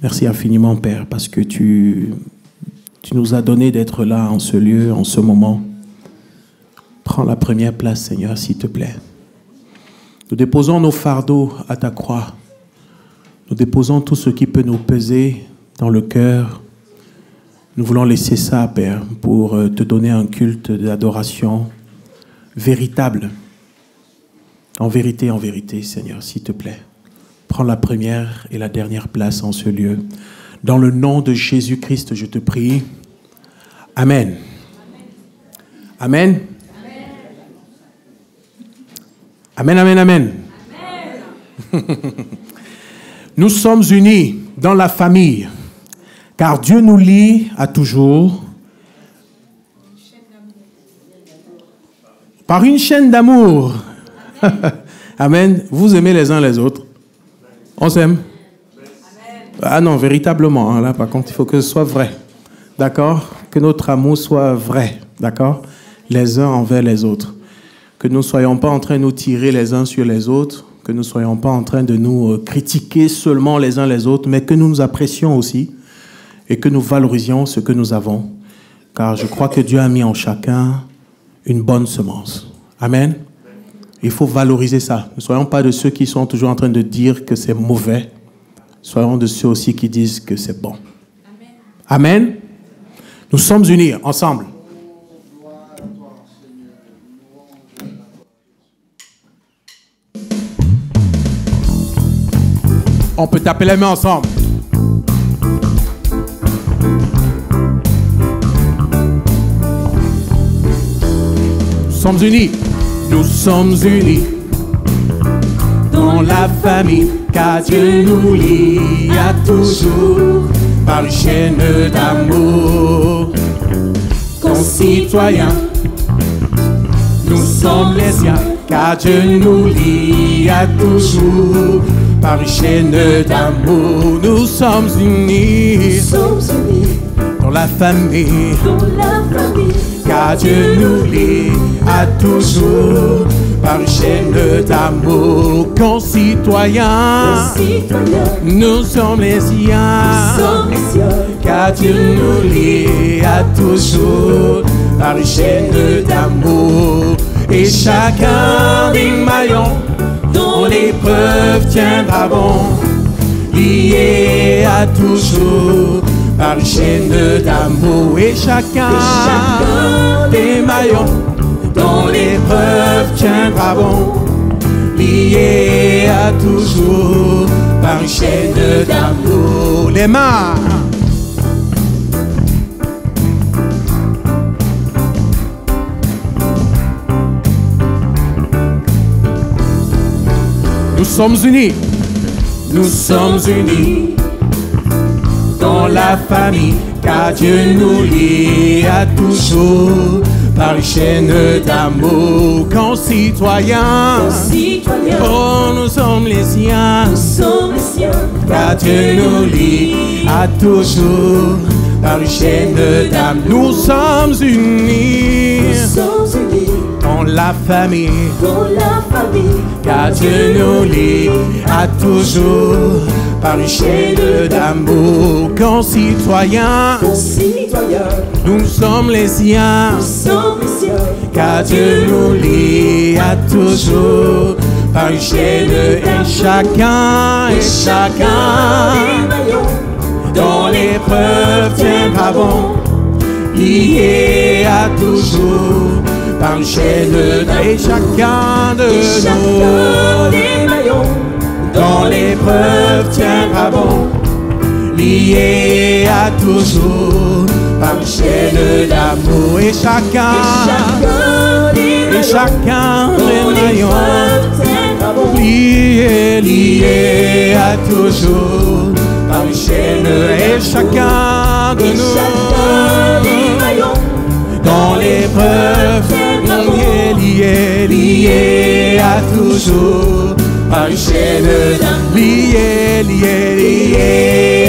Merci infiniment, Père, parce que tu nous as donné d'être là en ce lieu, en ce moment. Prends la première place, Seigneur, s'il te plaît. Nous déposons nos fardeaux à ta croix. Nous déposons tout ce qui peut nous peser dans le cœur. Nous voulons laisser ça, Père, pour te donner un culte d'adoration véritable. En vérité, Seigneur, s'il te plaît. Prends la première et la dernière place en ce lieu. Dans le nom de Jésus-Christ, je te prie. Amen. Amen. Amen, amen, amen. Amen. Nous sommes unis dans la famille, car Dieu nous lie à toujours par une chaîne d'amour. Amen. Vous aimez les uns les autres. On s'aime. Ah non, véritablement. Hein, là, par contre, il faut que ce soit vrai. D'accord? Que notre amour soit vrai. D'accord? Les uns envers les autres. Que nous ne soyons pas en train de nous tirer les uns sur les autres. Que nous ne soyons pas en train de nous critiquer seulement les uns les autres, mais que nous nous apprécions aussi et que nous valorisions ce que nous avons. Car je crois que Dieu a mis en chacun une bonne semence. Amen. Il faut valoriser ça. Ne soyons pas de ceux qui sont toujours en train de dire que c'est mauvais. Soyons de ceux aussi qui disent que c'est bon. Amen. Amen. Nous sommes unis ensemble. On peut taper les mains ensemble. Nous sommes unis. Nous sommes unis dans la famille, car Dieu nous lie à toujours par une chaîne d'amour. Concitoyens, nous sommes les siens, car Dieu nous lie à toujours par une chaîne d'amour. Nous sommes unis dans la famille, car Dieu nous lie à toujours par une chaîne d'amour. Concitoyens, nous sommes les siens, car Dieu nous lie à toujours par une chaîne d'amour. Et chacun des maillons dont l'épreuve tiendra bon, lié à toujours par une chaîne d'amour. Et chacun des maillons dont l'épreuve tiendra bon, lié à toujours par une chaîne d'amour. Les mains. Nous sommes unis. Nous sommes unis dans la famille, car Dieu nous lie à toujours par une chaîne d'amour. Concitoyens, oh, nous sommes les siens, car Dieu nous lie à toujours par une chaîne d'amour. Nous sommes unis dans la famille, car Dieu nous lie à toujours par une chaîne d'amour. Concitoyens, nous sommes les siens, car Dieu nous lie à toujours par une chaîne. Et chacun dont l'épreuve tiendra bon, lié à toujours par une chaîne. Et chacun de nous dont l'épreuve tiendra bon, lié à toujours par une chaîne d'amour. Et chacun des maillons lié à toujours par une chaîne. Et chacun de nous dont l'épreuve lié à toujours par une chaîne, lié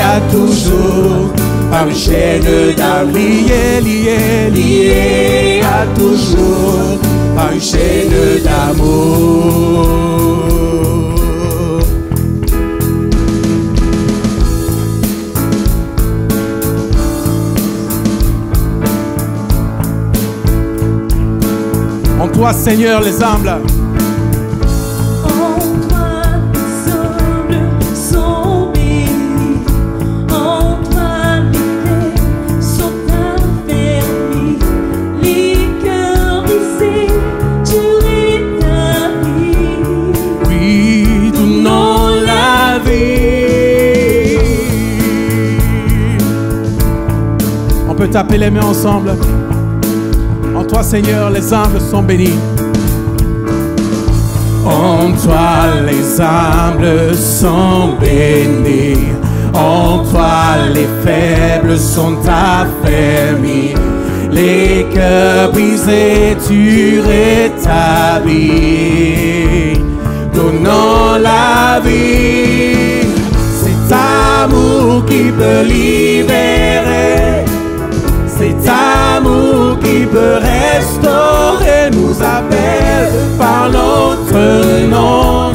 à toujours par une chaîne d'amour, lié à toujours par une chaîne d'amour. toi, Seigneur, les humbles. On peut taper les mains ensemble. En toi, Seigneur, les humbles sont bénis. En toi, les humbles sont bénis. En toi, les faibles sont affermis. Les cœurs brisés, tu rétablis. Donnant la vie, cet amour qui peut libérer. Cet amour qui peut restaurer nous appelle par notre nom.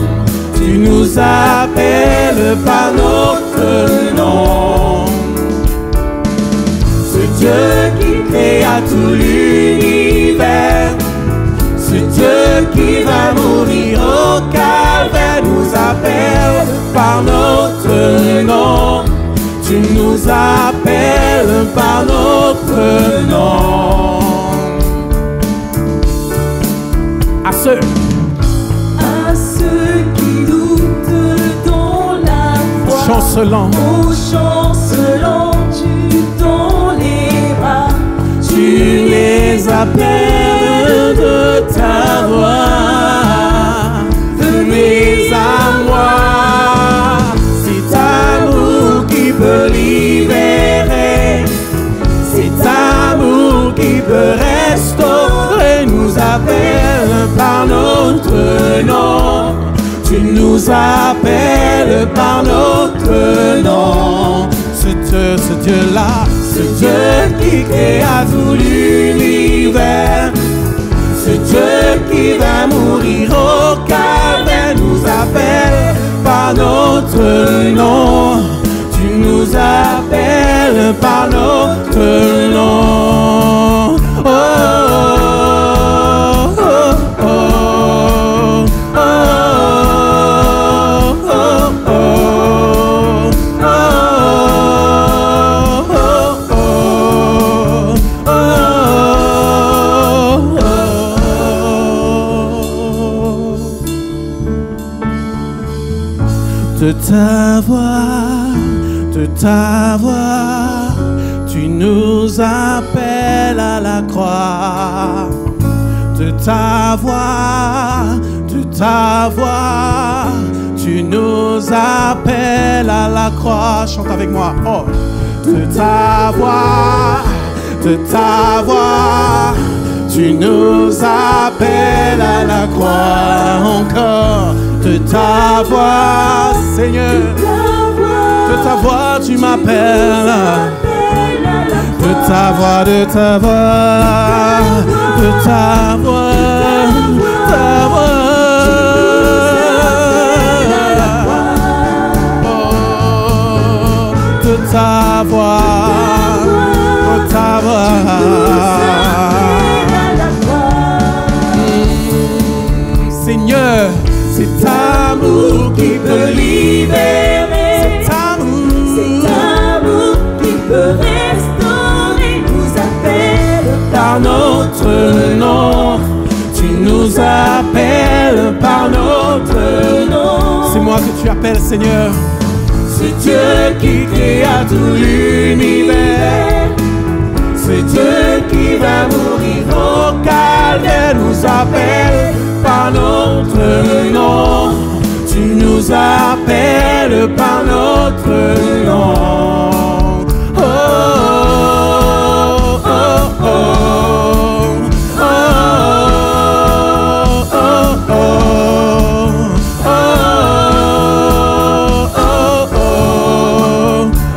Tu nous appelles par notre nom. Ce Dieu qui créa tout l'univers, ce Dieu qui va mourir au calvaire nous appelle par notre nom. Tu nous appelles par notre nom. À ceux qui doutent dans la foi, chancelant, tu dans les bras, tu les appelles de ta voix. Venez à moi. Peut libérer, cet amour qui peut restaurer nous appelle par notre nom. Tu nous appelles par notre nom. Ce Dieu-là, ce Dieu qui créa tout l'univers, ce Dieu qui va mourir au calvaire nous appelle par notre nom. Tu nous appelles par notre nom. Oh, oh, oh, oh, oh, oh, oh, de ta voix, tu nous appelles à la croix. De ta voix, tu nous appelles à la croix. Chante avec moi. Oh. De ta voix, tu nous appelles à la croix. Encore. De ta voix, Seigneur. De ta voix, tu m'appelles. De ta voix, de ta voix, de ta voix, ta voix. Oh, de ta voix, de ta voix. Seigneur, cet amour qui peut libérer, cet amour qui peut restaurer, nous appelle par notre nom. Tu nous appelles par notre nom. C'est moi que tu appelles, Seigneur. C'est Dieu qui créa tout l'univers, c'est Dieu qui va mourir au calvaire nous appelle par notre nom. Tu nous appelles par notre nom. Oh, oh, oh, oh, oh, oh, oh,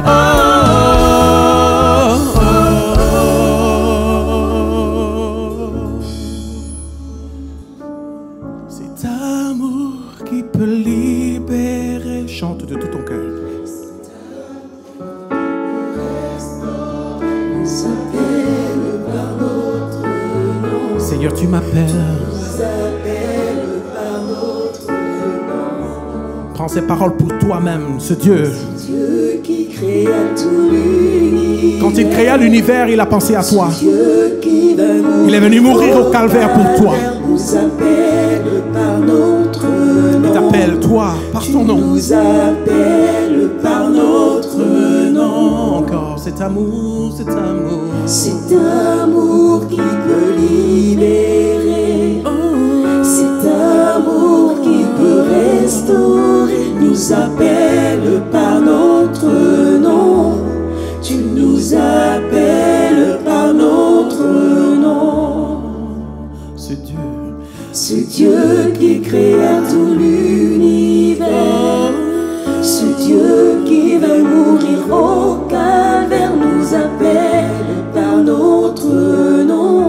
cet amour qui peut libérer. Chante de tout ton cœur. Seigneur, tu m'appelles. appelle par notre nom. Prends ces paroles pour toi-même, ce Dieu. Dieu qui créa tout l'univers. Quand il créa l'univers, il a pensé à toi. Dieu qui va mourir. Il est venu mourir au calvaire pour toi. Nous appelle par notre nom. Il t'appelle, toi, par ton nom. Nous appelle par notre nom. Encore cet amour, cet amour. Cet amour qui peut libérer. Cet amour qui peut restaurer. Nous appelle par notre nom. Tu nous appelles par notre nom. Ce Dieu qui créa tout l'univers. Ce Dieu qui va mourir au calvaire nous appelle par notre nom.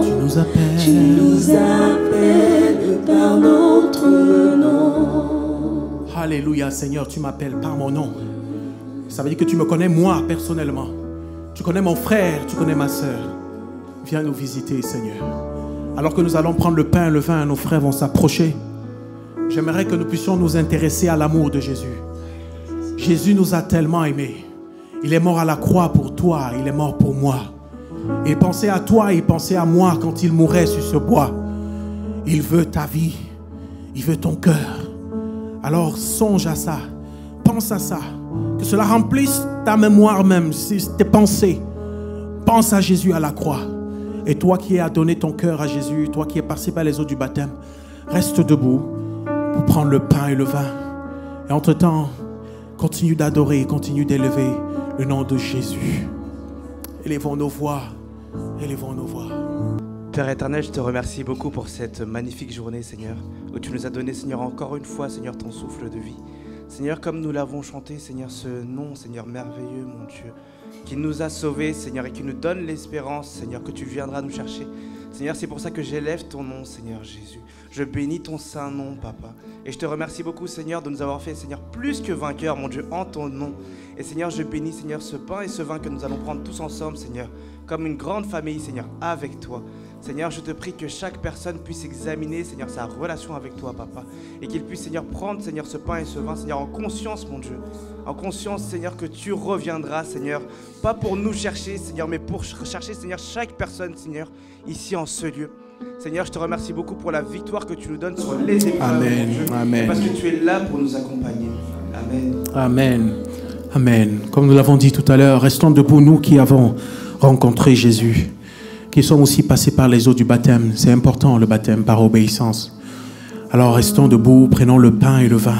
Tu nous appelles par notre nom. Alléluia, Seigneur, tu m'appelles par mon nom. Ça veut dire que tu me connais moi personnellement. Tu connais mon frère, tu connais ma soeur. Viens nous visiter, Seigneur. Alors que nous allons prendre le pain et le vin, nos frères vont s'approcher. J'aimerais que nous puissions nous intéresser à l'amour de Jésus. Jésus nous a tellement aimés. Il est mort à la croix pour toi, il est mort pour moi. Il pensait à toi, il pensait à moi quand il mourait sur ce bois. Il veut ta vie, il veut ton cœur. Alors songe à ça, pense à ça. Que cela remplisse ta mémoire même, tes pensées. Pense à Jésus à la croix. Et toi qui as donné ton cœur à Jésus, toi qui es passé par les eaux du baptême, reste debout pour prendre le pain et le vin. Et entre-temps, continue d'adorer, continue d'élever le nom de Jésus. Élevons nos voix, élevons nos voix. Père éternel, je te remercie beaucoup pour cette magnifique journée, Seigneur, où tu nous as donné, Seigneur, encore une fois, Seigneur, ton souffle de vie. Seigneur, comme nous l'avons chanté, Seigneur, ce nom, Seigneur, merveilleux, mon Dieu, qui nous a sauvés, Seigneur, et qui nous donne l'espérance, Seigneur, que tu viendras nous chercher. Seigneur, c'est pour ça que j'élève ton nom, Seigneur Jésus. Je bénis ton saint nom, Papa. Et je te remercie beaucoup, Seigneur, de nous avoir fait, Seigneur, plus que vainqueurs, mon Dieu, en ton nom. Et Seigneur, je bénis, Seigneur, ce pain et ce vin que nous allons prendre tous ensemble, Seigneur, comme une grande famille, Seigneur, avec toi. Seigneur, je te prie que chaque personne puisse examiner, Seigneur, sa relation avec toi, Papa. Et qu'il puisse, Seigneur, prendre, Seigneur, ce pain et ce vin, Seigneur, en conscience, mon Dieu. En conscience, Seigneur, que tu reviendras, Seigneur. Pas pour nous chercher, Seigneur, mais pour chercher, Seigneur, chaque personne, Seigneur, ici en ce lieu. Seigneur, je te remercie beaucoup pour la victoire que tu nous donnes sur les épreuves, Amen. mon Dieu. Amen. Parce que tu es là pour nous accompagner. Amen. Amen. Amen. Comme nous l'avons dit tout à l'heure, restons debout, nous qui avons rencontré Jésus, qui sommes aussi passés par les eaux du baptême. C'est important, le baptême, par obéissance. Alors restons debout, prenons le pain et le vin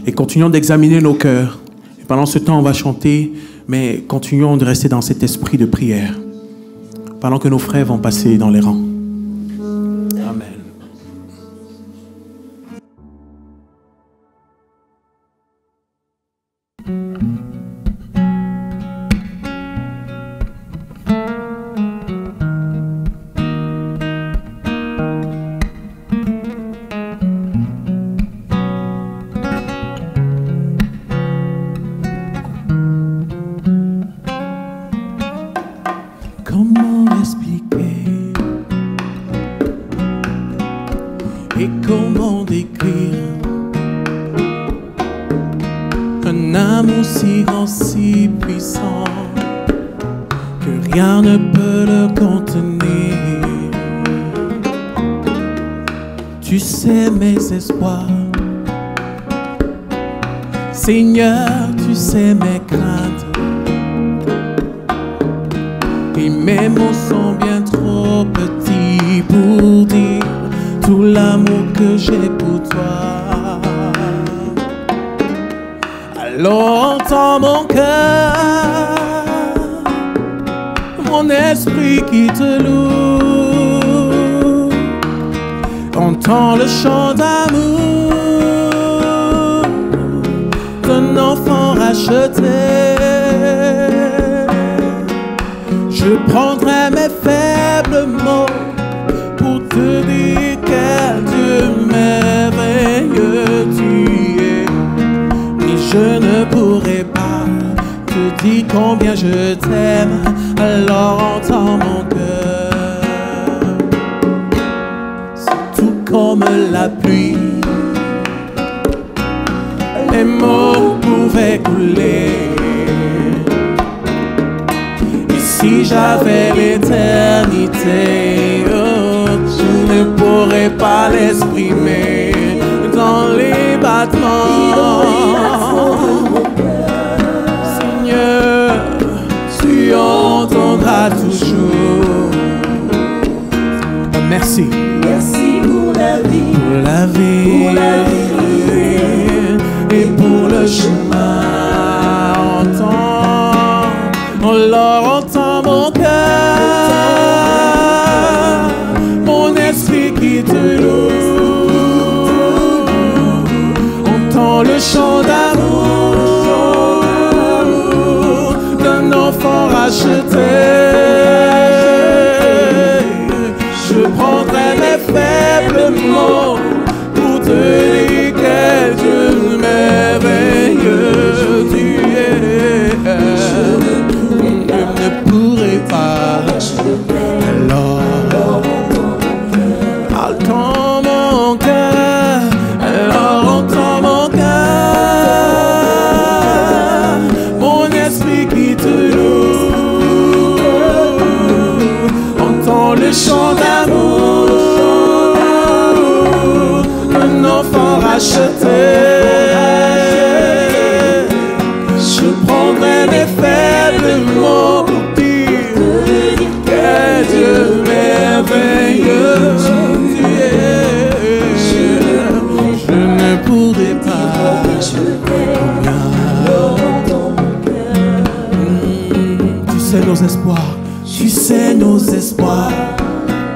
et continuons d'examiner nos cœurs. Et pendant ce temps, on va chanter, mais continuons de rester dans cet esprit de prière pendant que nos frères vont passer dans les rangs. Amen. Comment expliquer et comment décrire un amour si grand, si puissant que rien ne peut le contenir. Tu sais mes espoirs, Seigneur, tu sais mes craintes. Et mes mots sont bien trop petits pour dire tout l'amour que j'ai pour toi. Alors entends mon cœur, mon esprit qui te loue. Entends le chant d'amour d'un enfant racheté. Je prendrai mes faibles mots pour te dire quel Dieu merveilleux tu es. Mais je ne pourrai pas te dire combien je t'aime. Alors entends mon cœur. C'est tout comme la pluie. Les mots pouvaient couler. Et si j'avais l'éternité, oh, je ne pourrais pas l'exprimer dans les battements. Seigneur, tu entendras toujours. Merci. Merci pour la vie, Pour la vie, pour la vie, et pour le chemin. Entends mon cœur, mon esprit qui te loue. Entends le chant d'amour d'un enfant racheté. Je prendrai mes faibles mots pour te dire quel Dieu merveilleux tu es. Je ne pourrai pas. Alors, entends mon cœur. Alors, entends mon cœur. Mon esprit qui te loue. Entends le chant d'amour d'un enfant racheté. Je prendrai mes faibles mots pour dire que Dieu merveilleux tu es. Je ne pourrai pas. Tu sais nos espoirs. Tu sais nos espoirs.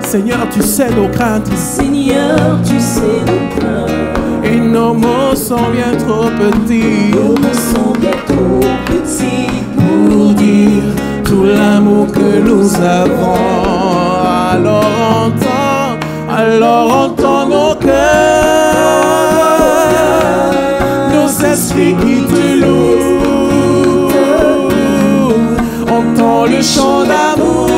Seigneur, tu sais nos craintes. Seigneur, tu sais nos craintes. Et nos mots sont bien trop petits. Nos mots sont bien trop petits Pour dire tout l'amour que nous avons. Alors entends nos cœurs, nos esprits qui te louent. Entends le chant d'amour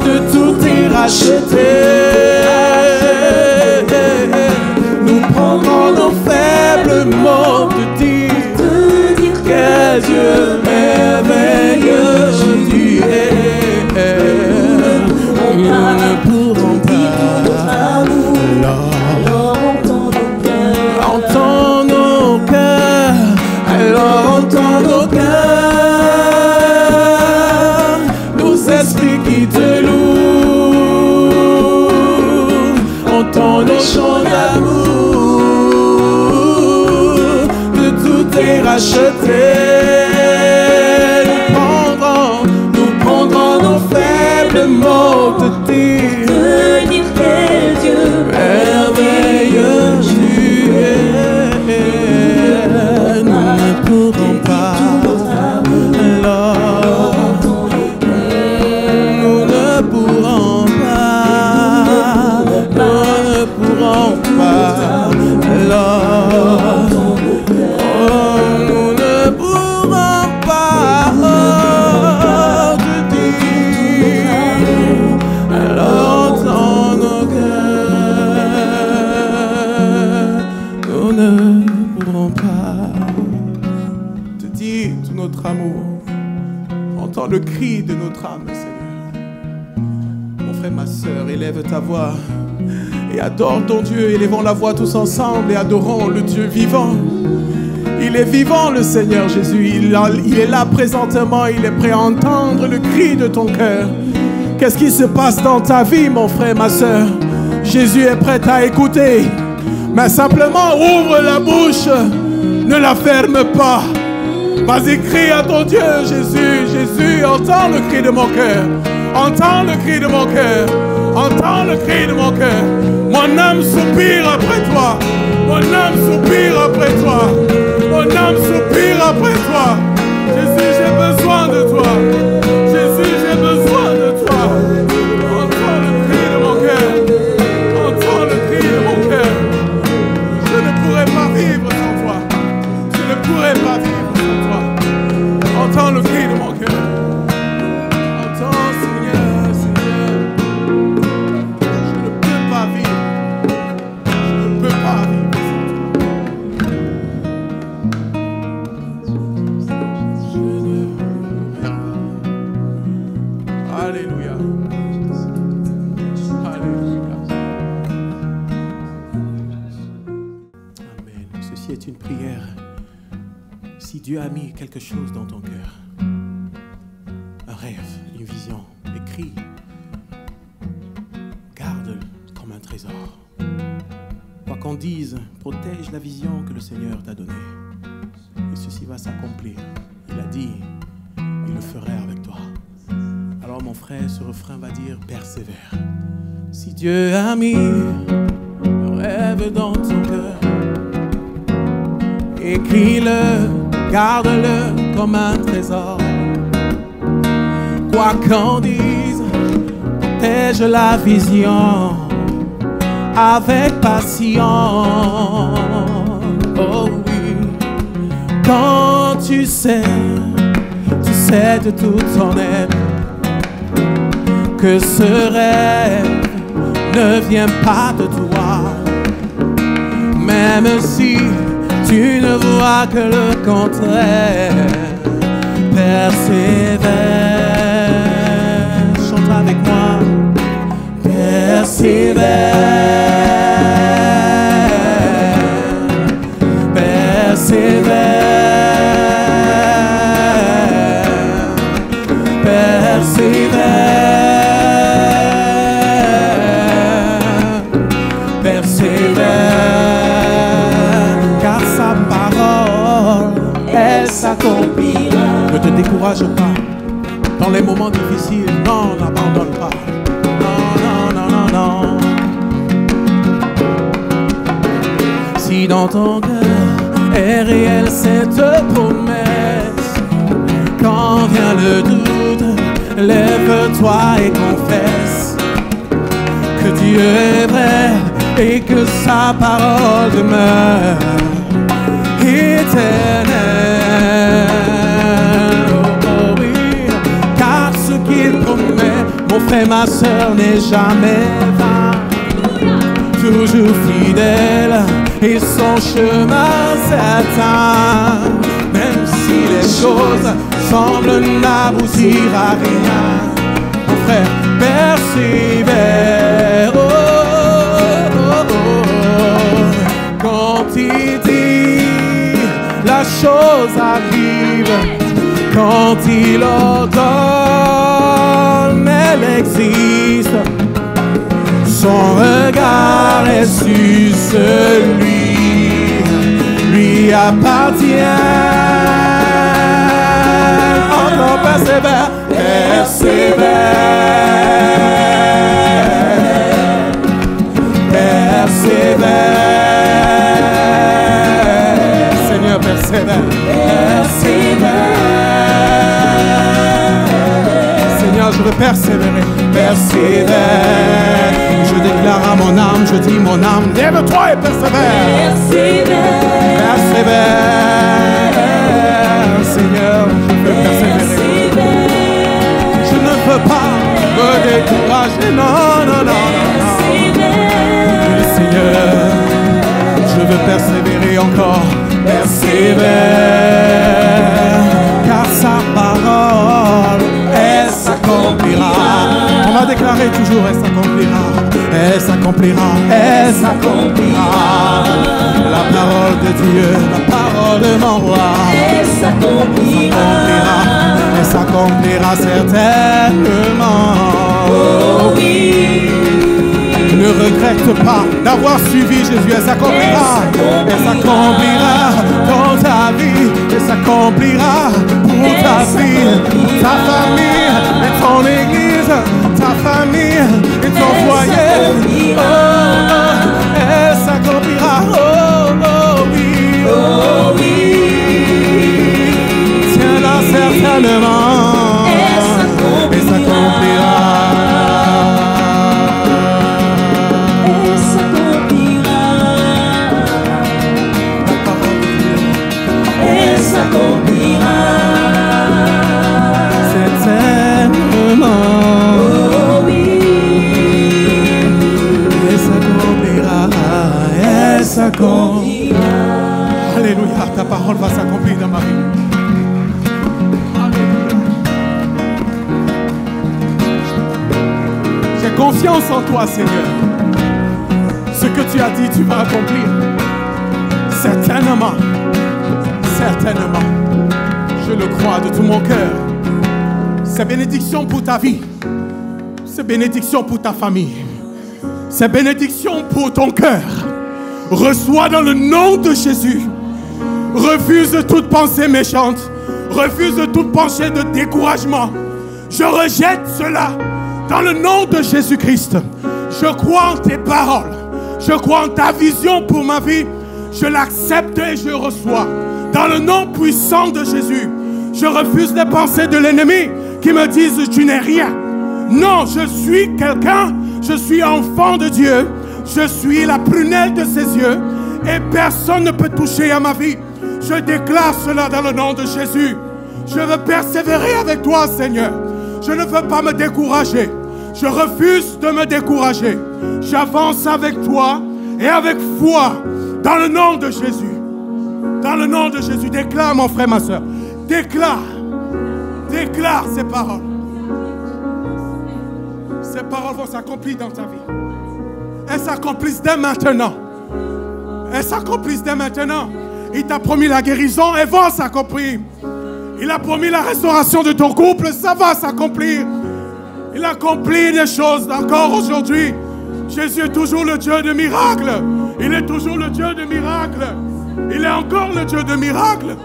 de tout est racheté. Nous prendrons nos faibles mots de dire quel Dieu merveilleux tu es. Nous ne pourrons pas. Alors entends nos cœurs. Alors entends nos cœurs. Nos esprits qui te louent. Entends nos chants d'amour. De tout est racheté. Nous prendrons nos faibles mots de dire quel Dieu merveilleux tu es. Nous ne pourrons pas. Alors, nous ne pourrons pas. Nous ne pourrons pas. Alors, nous ne pourrons pas. Te dire. Alors, entends nos cœurs. Nous ne pourrons pas te dire tout notre amour. Entends le cri de notre âme, Seigneur. Mon frère, ma sœur, élève ta voix et adore ton Dieu. Élevons la voix tous ensemble et adorons le Dieu vivant. Il est vivant, le Seigneur Jésus. Il est là présentement. Il est prêt à entendre le cri de ton cœur. Qu'est-ce qui se passe dans ta vie, mon frère, ma sœur? Jésus est prêt à écouter. Mais simplement ouvre la bouche. Ne la ferme pas. Vas-y, crie à ton Dieu, Jésus. Jésus, entends le cri de mon cœur. Entends le cri de mon cœur. Entends le cri de mon cœur. Mon âme soupire après toi. Mon âme soupire après toi. Mon âme soupire après toi. Jésus, j'ai besoin de toi. Jésus, j'ai besoin de toi. Entends le cri de mon cœur. Entends le cri de mon cœur. Je ne pourrais pas vivre sans toi. Je ne pourrais pas vivre sans toi. Entends le cri de mon cœur. Entends, Seigneur, Seigneur. Ceci est une prière. Si Dieu a mis quelque chose dans ton cœur, un rêve, une vision, écris, garde-le comme un trésor. Quoi qu'on dise, protège la vision que le Seigneur t'a donnée. Et ceci va s'accomplir. Il a dit, il le ferait avec toi. Alors mon frère, ce refrain va dire, persévère. Si Dieu a mis un rêve dans ton cœur, écris-le, garde-le comme un trésor. Quoi qu'on dise, protège la vision avec patience. Oh oui, quand tu sais de tout ton être que ce rêve ne vient pas de toi, même si tu ne vois que le contraire. Persévère, chante avec moi. Persévère, persévère, persévère, persévère, car sa parole, elle s'accomplira. Ne te décourage pas dans les moments difficiles. Non, n'abandonne pas. Non. Si dans ton cœur est réelle cette promesse, quand vient le doute, lève-toi et confesse que Dieu est vrai et que sa parole demeure éternelle. Oh oui, car ce qu'il promet, mon frère, ma soeur, n'est jamais vain. Toujours fidèle et son chemin certain. Même si les choses semblent n'aboutir à rien, mon frère, persévère. Oh, oh, oh. Quand il dit, la chose arrive. Quand il ordonne, elle existe. Son regard est sur celui, lui appartient. Encore persévère, persévère, persévère. Seigneur, persévère, persévère. Seigneur, je veux persévérer, persévère. Je déclare à mon âme, je dis mon âme, lève-toi et persévère. Persévère, persévère. Seigneur, je veux persévérer. Je ne veux pas me décourager, non. Oui, Seigneur, je veux persévérer encore. Persévère, car sa parole, elle s'accomplira. On va déclarer toujours, elle s'accomplira. Elle s'accomplira, elle s'accomplira. La parole de Dieu, la parole de mon roi, elle s'accomplira, elle s'accomplira certainement. Oh oui. Ne regrette pas d'avoir suivi Jésus, elle s'accomplira. Elle s'accomplira dans ta vie, elle s'accomplira pour ta vie, pour ta famille et ton église, ta famille et ton foyer. Oh, elle s'accomplira. Oh oui, oh oui. Tiens-la certainement. Elle s'accomplira. Alléluia, ta parole va s'accomplir dans ma vie. Alléluia. J'ai confiance en toi, Seigneur. Ce que tu as dit, tu vas accomplir. Certainement. Certainement, certainement, je le crois de tout mon cœur. C'est bénédiction pour ta vie. C'est bénédiction pour ta famille. C'est bénédiction pour ton cœur. Reçois dans le nom de Jésus. Refuse toute pensée méchante. Refuse toute pensée de découragement. Je rejette cela dans le nom de Jésus-Christ. Je crois en tes paroles. Je crois en ta vision pour ma vie. Je l'accepte et je reçois. Dans le nom puissant de Jésus. Je refuse les pensées de l'ennemi qui me disent tu n'es rien. Non, je suis quelqu'un. Je suis enfant de Dieu. Je suis la prunelle de ses yeux. Et personne ne peut toucher à ma vie. Je déclare cela dans le nom de Jésus. Je veux persévérer avec toi, Seigneur. Je ne veux pas me décourager. Je refuse de me décourager. J'avance avec toi et avec foi. Dans le nom de Jésus. Dans le nom de Jésus. Déclare, mon frère, ma soeur. Déclare. Déclare ces paroles. Ces paroles vont s'accomplir dans ta vie. Elles s'accomplissent dès maintenant. Elles s'accomplissent dès maintenant. Il t'a promis la guérison, elles vont s'accomplir. Il a promis la restauration de ton couple, ça va s'accomplir. Il accomplit des choses encore aujourd'hui. Jésus est toujours le Dieu de miracles. Il est toujours le Dieu de miracles. Il est encore le Dieu de miracles.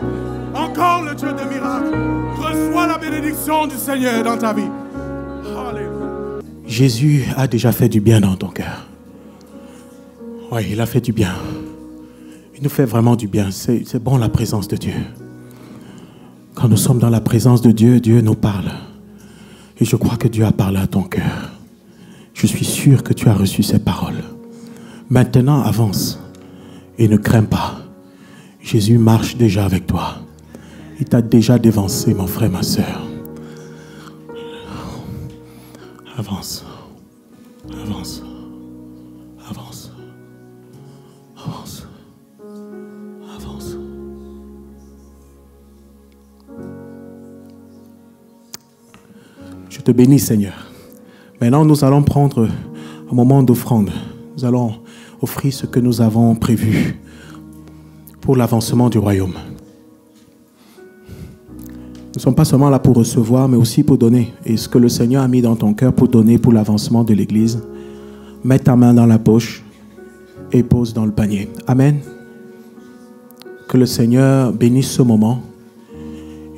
Encore le Dieu de miracles. Reçois la bénédiction du Seigneur dans ta vie. Alléluia. Jésus a déjà fait du bien dans ton cœur. Oui, il a fait du bien. Il nous fait vraiment du bien. C'est bon la présence de Dieu. Quand nous sommes dans la présence de Dieu, Dieu nous parle. Et je crois que Dieu a parlé à ton cœur. Je suis sûr que tu as reçu ces paroles. Maintenant, avance et ne crains pas. Jésus marche déjà avec toi. Il t'a déjà dévancé, mon frère, ma soeur. Avance. Avance. Avance. Avance. Avance. Je te bénis, Seigneur. Maintenant, nous allons prendre un moment d'offrande. Nous allons offrir ce que nous avons prévu pour l'avancement du royaume. Nous ne sommes pas seulement là pour recevoir, mais aussi pour donner. Et ce que le Seigneur a mis dans ton cœur pour donner pour l'avancement de l'Église, mets ta main dans la poche et pose dans le panier. Amen. Que le Seigneur bénisse ce moment.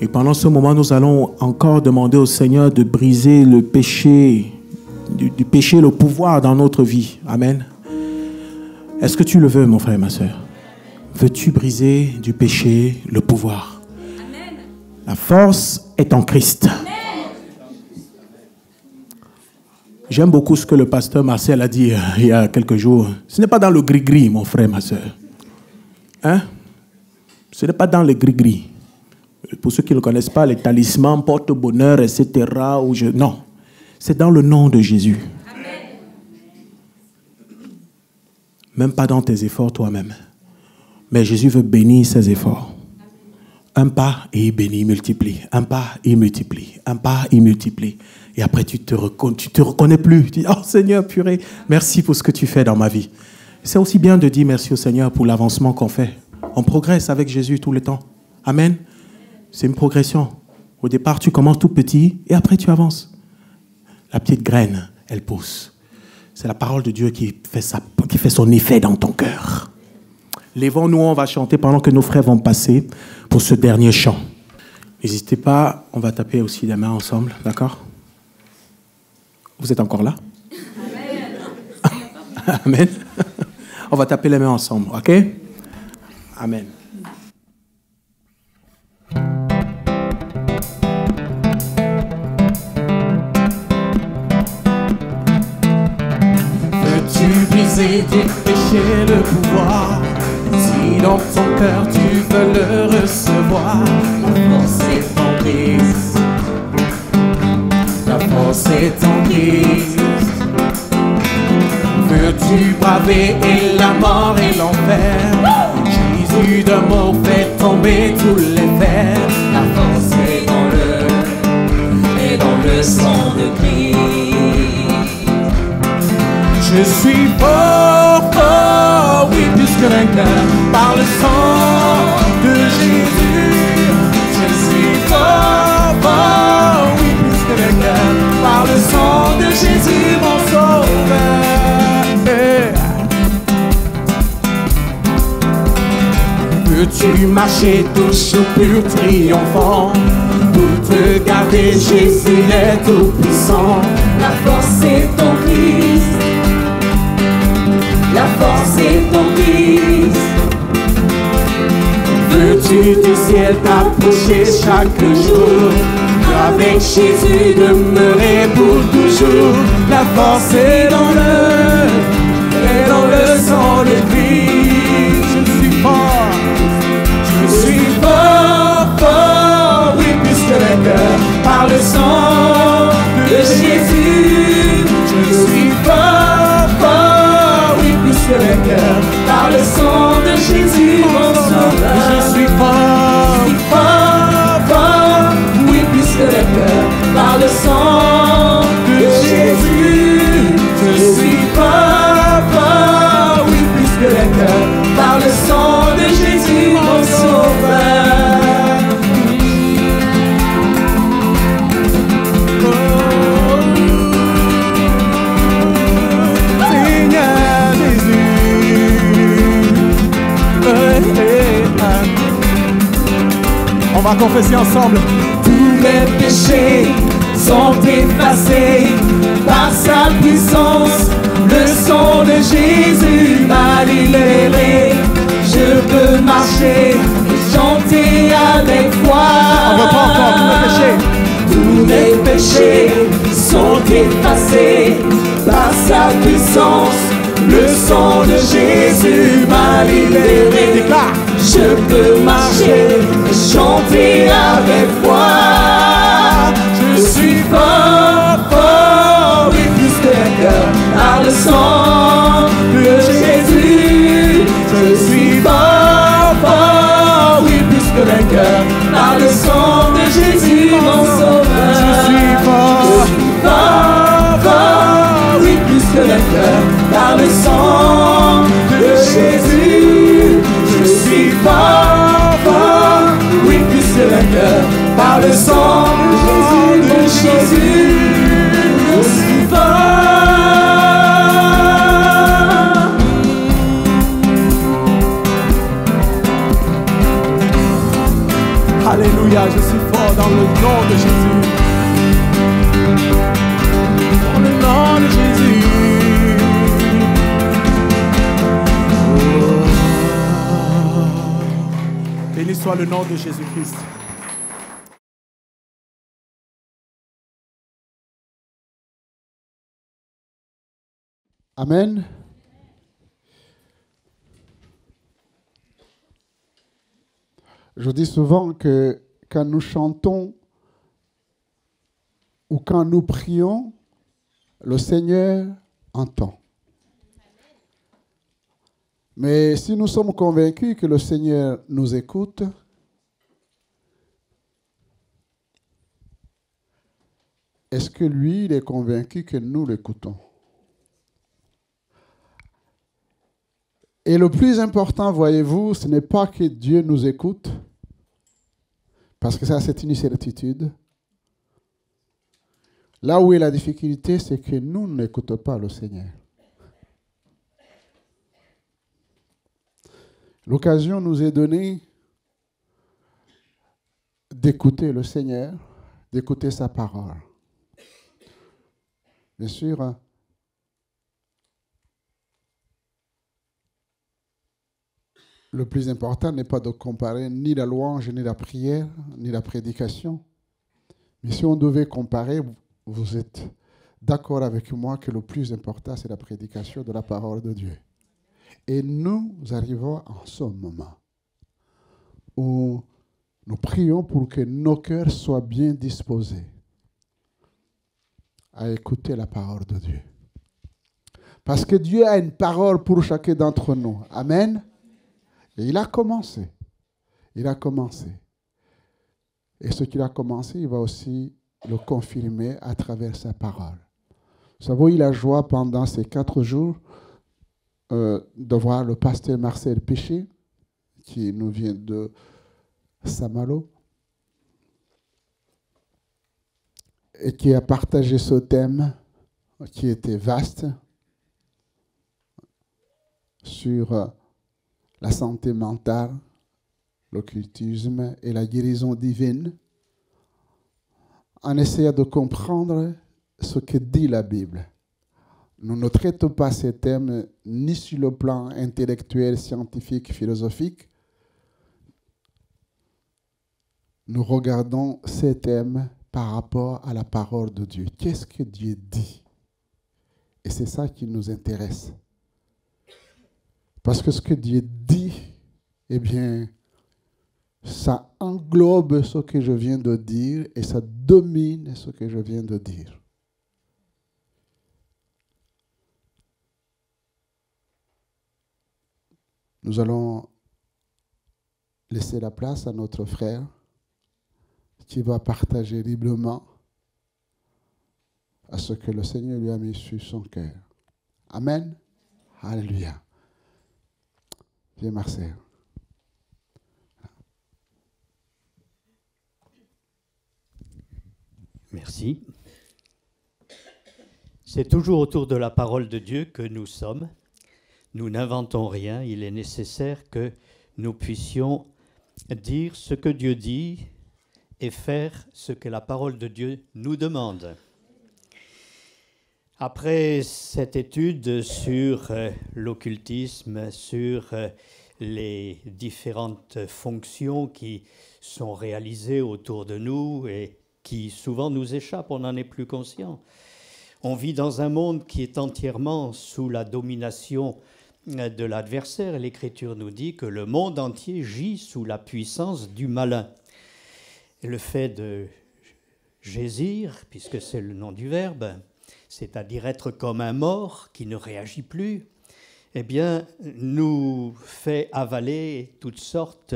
Et pendant ce moment, nous allons encore demander au Seigneur de briser le péché, du péché, le pouvoir dans notre vie. Amen. Est-ce que tu le veux, mon frère et ma soeur? Veux-tu briser du péché le pouvoir? Amen. La force est en Christ. Amen. J'aime beaucoup ce que le pasteur Marcel a dit il y a quelques jours. Ce n'est pas dans le gris-gris, mon frère, ma soeur. Hein? Ce n'est pas dans le gris-gris. Pour ceux qui ne le connaissent pas, les talismans, porte-bonheur, etc. Non, c'est dans le nom de Jésus. Amen. Même pas dans tes efforts toi-même. Mais Jésus veut bénir ses efforts. Un pas et il bénit, il multiplie. Un pas, il multiplie. Un pas, il multiplie. Et après, tu te reconnais plus. Tu dis, oh Seigneur, purée, merci pour ce que tu fais dans ma vie. C'est aussi bien de dire merci au Seigneur pour l'avancement qu'on fait. On progresse avec Jésus tout le temps. Amen. C'est une progression. Au départ, tu commences tout petit et après, tu avances. La petite graine, elle pousse. C'est la parole de Dieu qui fait son effet dans ton cœur. Lèvons-nous, on va chanter pendant que nos frères vont passer pour ce dernier chant. N'hésitez pas, on va taper aussi les mains ensemble, d'accord? Vous êtes encore là? Amen. Amen. On va taper les mains ensemble, ok? Amen. Veux-tu briser tes péchés, le pouvoir? Si dans ton cœur tu veux le recevoir, la force est en Christ. La force est en Christ. Veux-tu braver et la mort et l'enfer? Jésus d'amour fait tomber tous les fers. La force est dans le sang de Christ. Je suis fort, oui, plus que vainqueur, par le sang Veux-tu marcher toujours plus triomphant? Pour te garder, Jésus est tout puissant. La force est ton Christ. La force est ton Christ. Veux-tu du ciel t'approcher chaque jour? Avec Jésus demeurer pour toujours. La force est dans le sang de Christ. Je suis fort. Je suis fort, fort, oui, puisque le cœur par le sang de Jésus. Je suis fort, fort, oui, puisque le cœur par le sang de Jésus, mon sauveur. Je suis fort, fort, fort, oui, puisque le cœur par le sang de Jésus. Je suis fort, fort, oui, puisque le cœur par le sang de Jésus, mon sauveur. Seigneur Jésus. On va confesser ensemble. Tous mes péchés sont effacés par sa puissance. Le sang de Jésus m'a libéré. Je peux marcher et chanter avec foi. On reprend encore tous mes péchés. Tous mes péchés sont effacés par sa puissance. Le sang de Jésus m'a libéré. Déclare. Je peux marcher et chanter avec foi. Je suis fort, fort, oui, plus que le cœur par le sang de Jésus. Je suis fort, fort, oui, plus que le cœur par le sang de Jésus, mon sauveur. Je suis fort, fort, oui, plus que le cœur par le sang de Jésus. Je suis fort, fort, oui, plus que le cœur par le sang de Jésus. Je suis fort. Alléluia, je suis fort dans le nom de Jésus. Dans le nom de Jésus. Béni soit le nom de Jésus-Christ. Amen. Je dis souvent que quand nous chantons ou quand nous prions, le Seigneur entend. Mais si nous sommes convaincus que le Seigneur nous écoute, est-ce que lui, il est convaincu que nous l'écoutons? Et le plus important, voyez-vous, ce n'est pas que Dieu nous écoute, parce que ça, c'est une certitude. Là où est la difficulté, c'est que nous n'écoutons pas le Seigneur. L'occasion nous est donnée d'écouter le Seigneur, d'écouter sa parole. Bien sûr, le plus important n'est pas de comparer ni la louange, ni la prière, ni la prédication. Mais si on devait comparer, vous êtes d'accord avec moi que le plus important, c'est la prédication de la parole de Dieu. Et nous arrivons en ce moment où nous prions pour que nos cœurs soient bien disposés à écouter la parole de Dieu. Parce que Dieu a une parole pour chacun d'entre nous. Amen. Et il a commencé. Il a commencé. Et ce qu'il a commencé, il va aussi le confirmer à travers sa parole. Vous savez, il a joie pendant ces 4 jours de voir le pasteur Marcel Péché, qui nous vient de Saint-Malo, et qui a partagé ce thème qui était vaste sur la santé mentale l'occultisme et la guérison divine, en essayant de comprendre ce que dit la Bible. Nous ne traitons pas ces thèmes ni sur le plan intellectuel, scientifique, philosophique. Nous regardons ces thèmes par rapport à la parole de Dieu. Qu'est-ce que Dieu dit? Et c'est ça qui nous intéresse. Parce que ce que Dieu dit, eh bien, ça englobe ce que je viens de dire et ça domine ce que je viens de dire. Nous allons laisser la place à notre frère qui va partager librement à ce que le Seigneur lui a mis sur son cœur. Amen. Alléluia. Viens, Marcel. Merci. C'est toujours autour de la parole de Dieu que nous sommes. Nous n'inventons rien. Il est nécessaire que nous puissions dire ce que Dieu dit et faire ce que la parole de Dieu nous demande. Après cette étude sur l'occultisme, sur les différentes fonctions qui sont réalisées autour de nous et qui souvent nous échappent, on n'en est plus conscient. On vit dans un monde qui est entièrement sous la domination de l'adversaire. L'Écriture nous dit que le monde entier gît sous la puissance du malin. Le fait de gésir, puisque c'est le nom du verbe, c'est-à-dire être comme un mort qui ne réagit plus, eh bien, nous fait avaler toutes sortes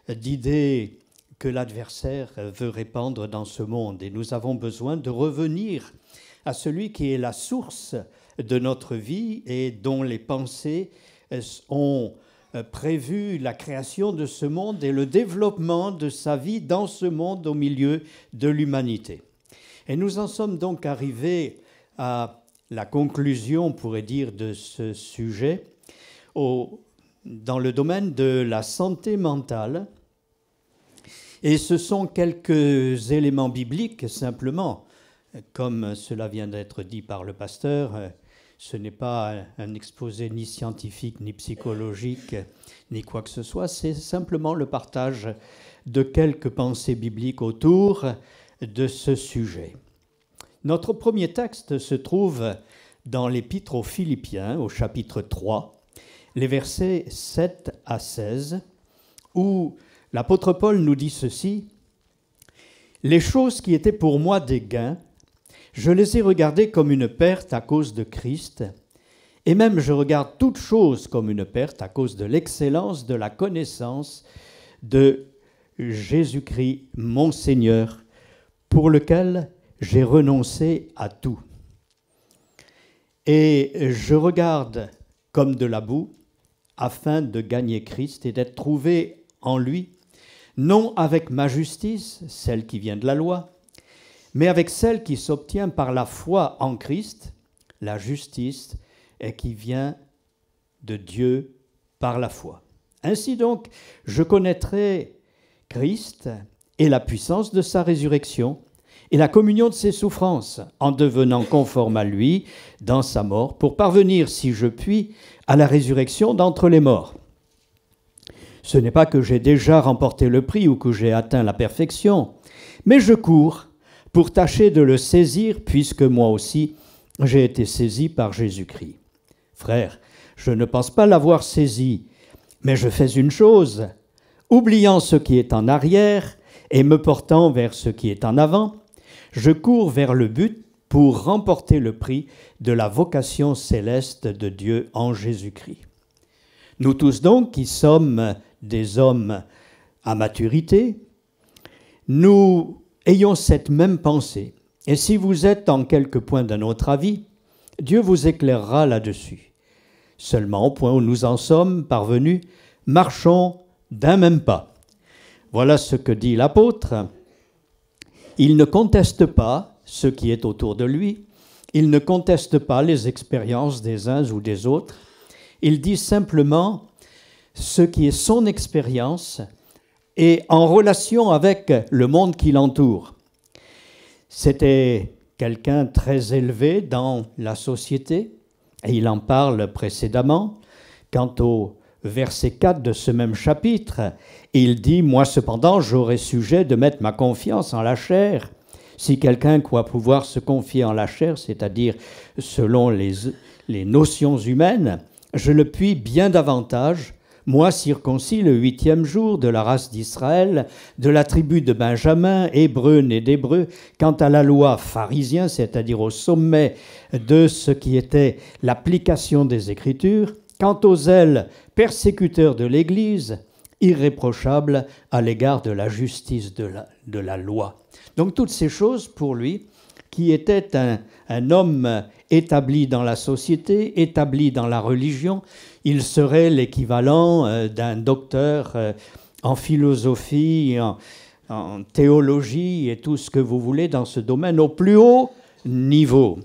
d'idées que l'adversaire veut répandre dans ce monde. Et nous avons besoin de revenir à celui qui est la source de notre vie et dont les pensées ont prévu la création de ce monde et le développement de sa vie dans ce monde au milieu de l'humanité. Et nous en sommes donc arrivés à la conclusion, on pourrait dire, de ce sujet dans le domaine de la santé mentale. Et ce sont quelques éléments bibliques, simplement, comme cela vient d'être dit par le pasteur. Ce n'est pas un exposé ni scientifique, ni psychologique, ni quoi que ce soit. C'est simplement le partage de quelques pensées bibliques autour de ce sujet. Notre premier texte se trouve dans l'Épître aux Philippiens, au chapitre 3, les versets 7 à 16, où l'apôtre Paul nous dit ceci: « Les choses qui étaient pour moi des gains, je les ai regardées comme une perte à cause de Christ, et même je regarde toutes choses comme une perte à cause de l'excellence de la connaissance de Jésus-Christ, mon Seigneur, pour lequel j'ai renoncé à tout. Et je regarde comme de la boue, afin de gagner Christ et d'être trouvé en lui, non avec ma justice, celle qui vient de la loi, mais avec celle qui s'obtient par la foi en Christ, la justice, et qui vient de Dieu par la foi. Ainsi donc, je connaîtrai Christ et la puissance de sa résurrection et la communion de ses souffrances, en devenant conforme à lui dans sa mort, pour parvenir, si je puis, à la résurrection d'entre les morts. Ce n'est pas que j'ai déjà remporté le prix ou que j'ai atteint la perfection, mais je cours pour tâcher de le saisir, puisque moi aussi j'ai été saisi par Jésus-Christ. Frères, je ne pense pas l'avoir saisi, mais je fais une chose, oubliant ce qui est en arrière et me portant vers ce qui est en avant, je cours vers le but pour remporter le prix de la vocation céleste de Dieu en Jésus-Christ. Nous tous donc, qui sommes des hommes à maturité, nous ayons cette même pensée. Et si vous êtes en quelque point d'un autre avis, Dieu vous éclairera là-dessus. Seulement, au point où nous en sommes parvenus, marchons d'un même pas. Voilà ce que dit l'apôtre. Il ne conteste pas ce qui est autour de lui. Il ne conteste pas les expériences des uns ou des autres. Il dit simplement ce qui est son expérience et en relation avec le monde qui l'entoure. C'était quelqu'un très élevé dans la société, et il en parle précédemment. Quant au verset 4 de ce même chapitre, il dit « Moi cependant, j'aurais sujet de mettre ma confiance en la chair. Si quelqu'un croit pouvoir se confier en la chair, c'est-à-dire selon les notions humaines, je le puis bien davantage, moi circoncis le 8e jour de la race d'Israël, de la tribu de Benjamin, hébreu né d'hébreu, quant à la loi pharisien, c'est-à-dire au sommet de ce qui était l'application des Écritures, quant aux zèles persécuteurs de l'Église, irréprochable à l'égard de la justice de la loi. » Donc toutes ces choses pour lui, qui était un homme établi dans la société, établi dans la religion, il serait l'équivalent d'un docteur en philosophie, en théologie et tout ce que vous voulez dans ce domaine au plus haut niveau.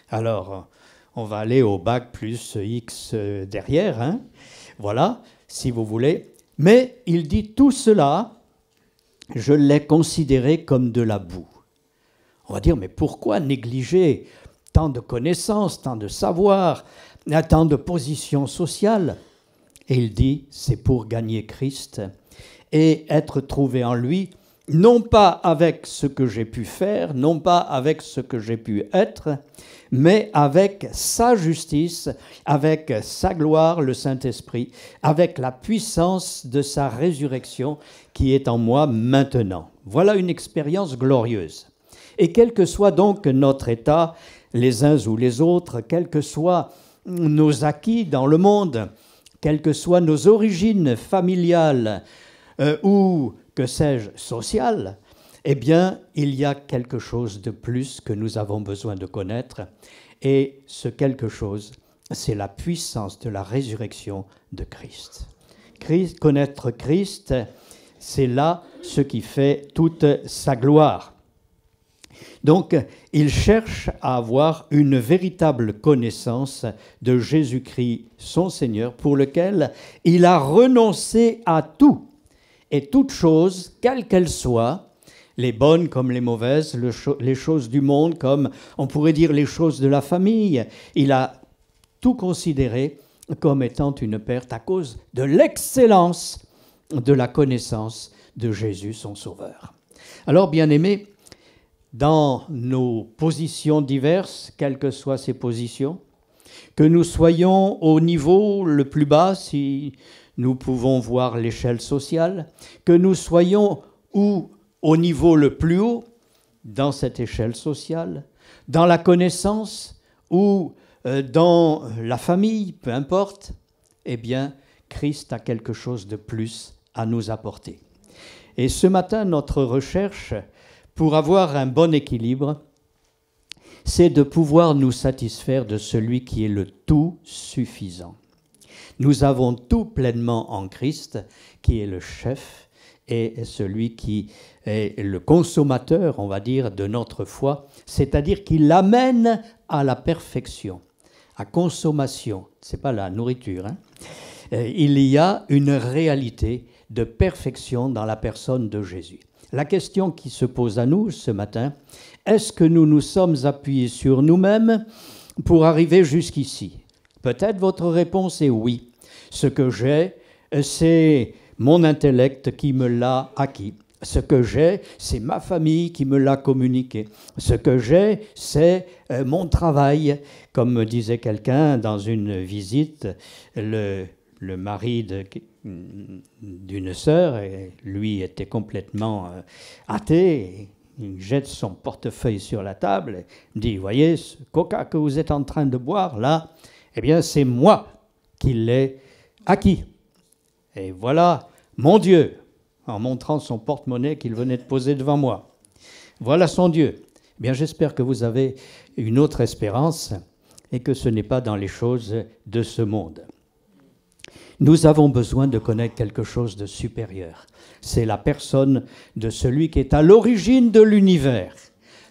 Alors, on va aller au bac plus X derrière, hein, voilà, si vous voulez. Mais il dit tout cela, je l'ai considéré comme de la boue. On va dire, mais pourquoi négliger tant de connaissances, tant de savoir, tant de positions sociales? Et il dit, c'est pour gagner Christ et être trouvé en lui, non pas avec ce que j'ai pu faire, non pas avec ce que j'ai pu être, mais avec sa justice, avec sa gloire, le Saint-Esprit, avec la puissance de sa résurrection qui est en moi maintenant. Voilà une expérience glorieuse. Et quel que soit donc notre état, les uns ou les autres, quels que soient nos acquis dans le monde, quelles que soient nos origines familiales ou, que sais-je, sociales, eh bien, il y a quelque chose de plus que nous avons besoin de connaître. Et ce quelque chose, c'est la puissance de la résurrection de Christ. Connaître Christ, c'est là ce qui fait toute sa gloire. Donc, il cherche à avoir une véritable connaissance de Jésus-Christ, son Seigneur, pour lequel il a renoncé à tout et toutes choses, quelles qu'elles soient, les bonnes comme les mauvaises, les choses du monde comme, on pourrait dire, les choses de la famille. Il a tout considéré comme étant une perte à cause de l'excellence de la connaissance de Jésus, son Sauveur. Alors, bien-aimés, dans nos positions diverses, quelles que soient ces positions, que nous soyons au niveau le plus bas, si nous pouvons voir l'échelle sociale, que nous soyons au niveau le plus haut, dans cette échelle sociale, dans la connaissance ou dans la famille, peu importe, eh bien, Christ a quelque chose de plus à nous apporter. Et ce matin, notre recherche, pour avoir un bon équilibre, c'est de pouvoir nous satisfaire de celui qui est le tout suffisant. Nous avons tout pleinement en Christ, qui est le chef et celui qui est le consommateur, on va dire, de notre foi, c'est-à-dire qui l'amène à la perfection, à consommation. Ce n'est pas la nourriture, hein. Il y a une réalité de perfection dans la personne de Jésus. La question qui se pose à nous ce matin, est-ce que nous nous sommes appuyés sur nous-mêmes pour arriver jusqu'ici? Peut-être votre réponse est oui. Ce que j'ai, c'est mon intellect qui me l'a acquis. Ce que j'ai, c'est ma famille qui me l'a communiqué. Ce que j'ai, c'est mon travail. Comme me disait quelqu'un dans une visite, le mari d'une sœur, et lui était complètement athée. Il jette son portefeuille sur la table et me dit, voyez, ce coca que vous êtes en train de boire là, eh bien c'est moi qui l'ai acquis. Et voilà mon Dieu, en montrant son porte-monnaie qu'il venait de poser devant moi. Voilà son Dieu. Eh bien j'espère que vous avez une autre espérance et que ce n'est pas dans les choses de ce monde. Nous avons besoin de connaître quelque chose de supérieur. C'est la personne de celui qui est à l'origine de l'univers.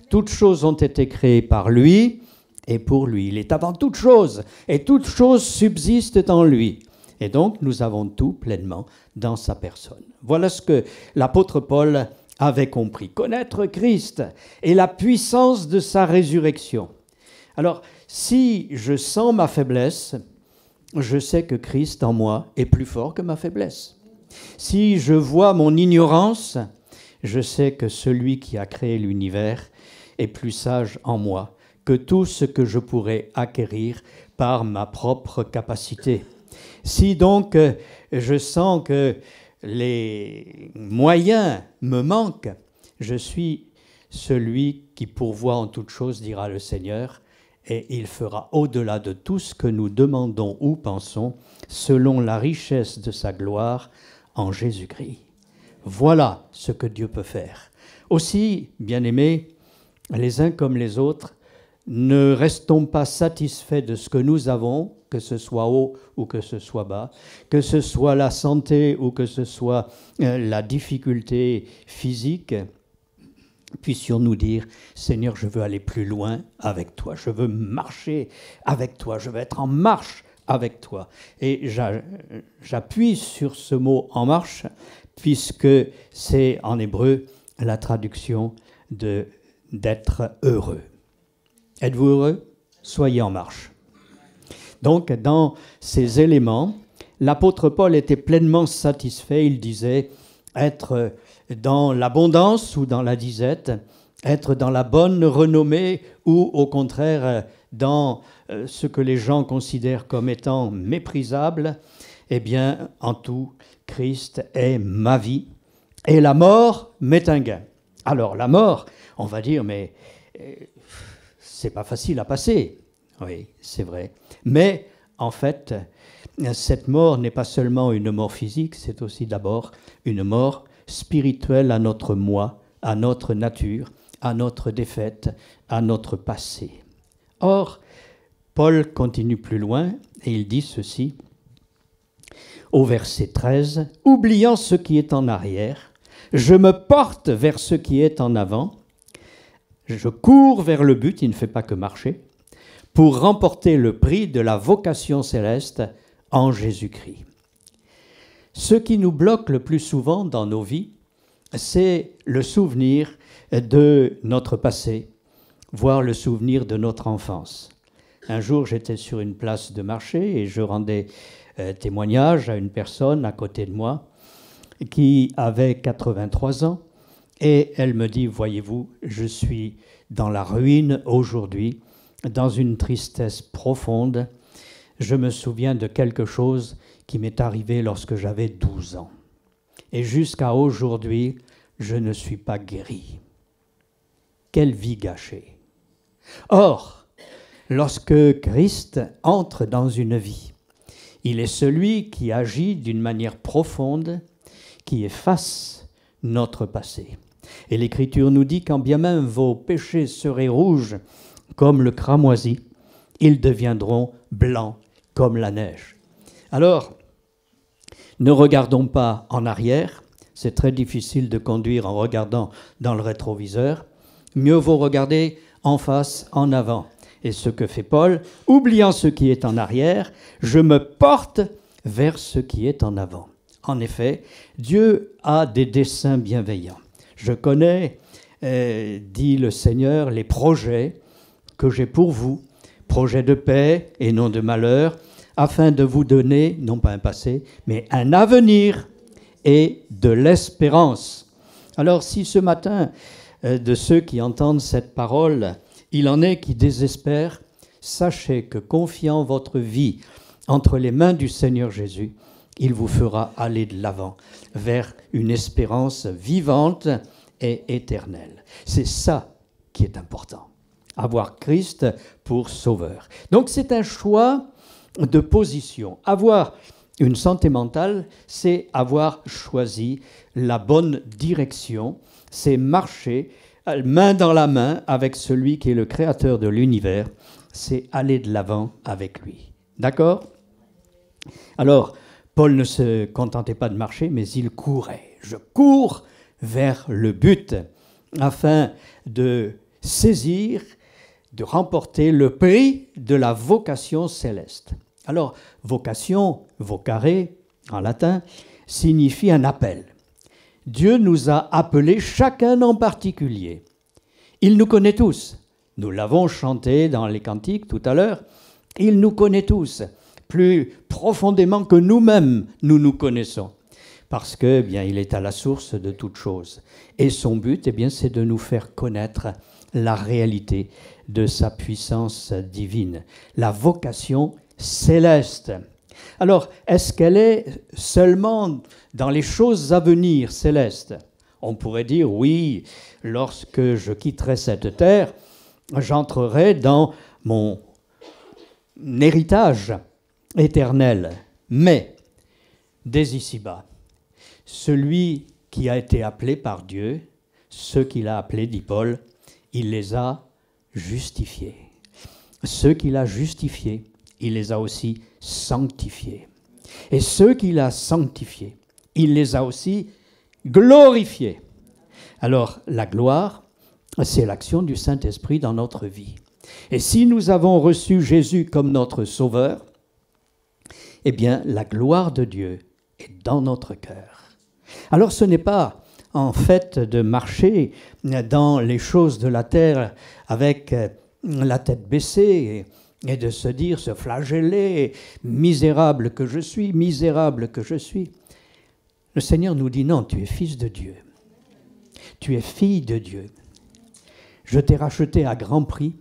Toutes choses ont été créées par lui et pour lui. Il est avant toute chose et toutes choses subsistent en lui. Et donc, nous avons tout pleinement dans sa personne. Voilà ce que l'apôtre Paul avait compris. Connaître Christ et la puissance de sa résurrection. Alors, si je sens ma faiblesse, je sais que Christ en moi est plus fort que ma faiblesse. Si je vois mon ignorance, je sais que celui qui a créé l'univers est plus sage en moi que tout ce que je pourrais acquérir par ma propre capacité. Si donc je sens que les moyens me manquent, je suis celui qui pourvoit en toutes choses, dira le Seigneur, et il fera au-delà de tout ce que nous demandons ou pensons, selon la richesse de sa gloire en Jésus-Christ. Voilà ce que Dieu peut faire. Aussi, bien-aimés, les uns comme les autres, ne restons pas satisfaits de ce que nous avons, que ce soit haut ou que ce soit bas, que ce soit la santé ou que ce soit la difficulté physique. Puissions-nous dire, Seigneur, je veux aller plus loin avec toi, je veux marcher avec toi, je veux être en marche avec toi. Et j'appuie sur ce mot « en marche » puisque c'est en hébreu la traduction d'être heureux. Êtes-vous heureux? Soyez en marche. Donc, dans ces éléments, l'apôtre Paul était pleinement satisfait. Il disait être dans l'abondance ou dans la disette, être dans la bonne renommée ou au contraire dans ce que les gens considèrent comme étant méprisable. Eh bien, en tout, Christ est ma vie et la mort m'est un gain. Alors, la mort, on va dire, mais c'est pas facile à passer. Oui, c'est vrai. Mais, en fait, cette mort n'est pas seulement une mort physique, c'est aussi d'abord une mort spirituelle à notre moi, à notre nature, à notre défaite, à notre passé. Or, Paul continue plus loin et il dit ceci au verset 13, « Oubliant ce qui est en arrière, je me porte vers ce qui est en avant, je cours vers le but, il ne fait pas que marcher, pour remporter le prix de la vocation céleste en Jésus-Christ. » Ce qui nous bloque le plus souvent dans nos vies, c'est le souvenir de notre passé, voire le souvenir de notre enfance. Un jour, j'étais sur une place de marché et je rendais témoignage à une personne à côté de moi qui avait 83 ans et elle me dit « Voyez-vous, je suis dans la ruine aujourd'hui, dans une tristesse profonde. Je me souviens de quelque chose qui m'est arrivé lorsque j'avais 12 ans. Et jusqu'à aujourd'hui, je ne suis pas guéri. » Quelle vie gâchée! Or, lorsque Christ entre dans une vie, il est celui qui agit d'une manière profonde, qui efface notre passé. Et l'Écriture nous dit, quand bien même vos péchés seraient rouges comme le cramoisi, ils deviendront blancs comme la neige. Alors, ne regardons pas en arrière, c'est très difficile de conduire en regardant dans le rétroviseur. Mieux vaut regarder en face, en avant. Et ce que fait Paul, oubliant ce qui est en arrière, je me porte vers ce qui est en avant. En effet, Dieu a des desseins bienveillants. Je connais, dit le Seigneur, les projets que j'ai pour vous, projets de paix et non de malheur, afin de vous donner, non pas un passé, mais un avenir et de l'espérance. Alors si ce matin, de ceux qui entendent cette parole, il en est qui désespèrent, sachez que confiant votre vie entre les mains du Seigneur Jésus, il vous fera aller de l'avant vers une espérance vivante et éternelle. C'est ça qui est important, avoir Christ pour sauveur. Donc c'est un choix de position. Avoir une santé mentale, c'est avoir choisi la bonne direction, c'est marcher main dans la main avec celui qui est le créateur de l'univers, c'est aller de l'avant avec lui. D'accord? Alors, Paul ne se contentait pas de marcher, mais il courait. Je cours vers le but afin de saisir, de remporter le prix de la vocation céleste. Alors, vocation, vocare, en latin, signifie un appel. Dieu nous a appelés chacun en particulier. Il nous connaît tous. Nous l'avons chanté dans les cantiques tout à l'heure. Il nous connaît tous, plus profondément que nous-mêmes nous nous connaissons. Parce que, eh bien, il est à la source de toute chose. Et son but, eh bien, c'est de nous faire connaître la réalité de sa puissance divine, la vocation céleste. Alors, est-ce qu'elle est seulement dans les choses à venir célestes? On pourrait dire, oui, lorsque je quitterai cette terre, j'entrerai dans mon héritage éternel. Mais, dès ici-bas, celui qui a été appelé par Dieu, ceux qu'il a appelés, dit Paul, il les a justifiés. Ceux qu'il a justifiés, il les a aussi sanctifiés. Et ceux qu'il a sanctifiés, il les a aussi glorifiés. Alors, la gloire, c'est l'action du Saint-Esprit dans notre vie. Et si nous avons reçu Jésus comme notre Sauveur, eh bien, la gloire de Dieu est dans notre cœur. Alors, ce n'est pas, en fait, de marcher dans les choses de la terre avec la tête baissée et de se dire, se flageller, misérable que je suis, misérable que je suis. Le Seigneur nous dit, non, tu es fils de Dieu. Tu es fille de Dieu. Je t'ai racheté à grand prix.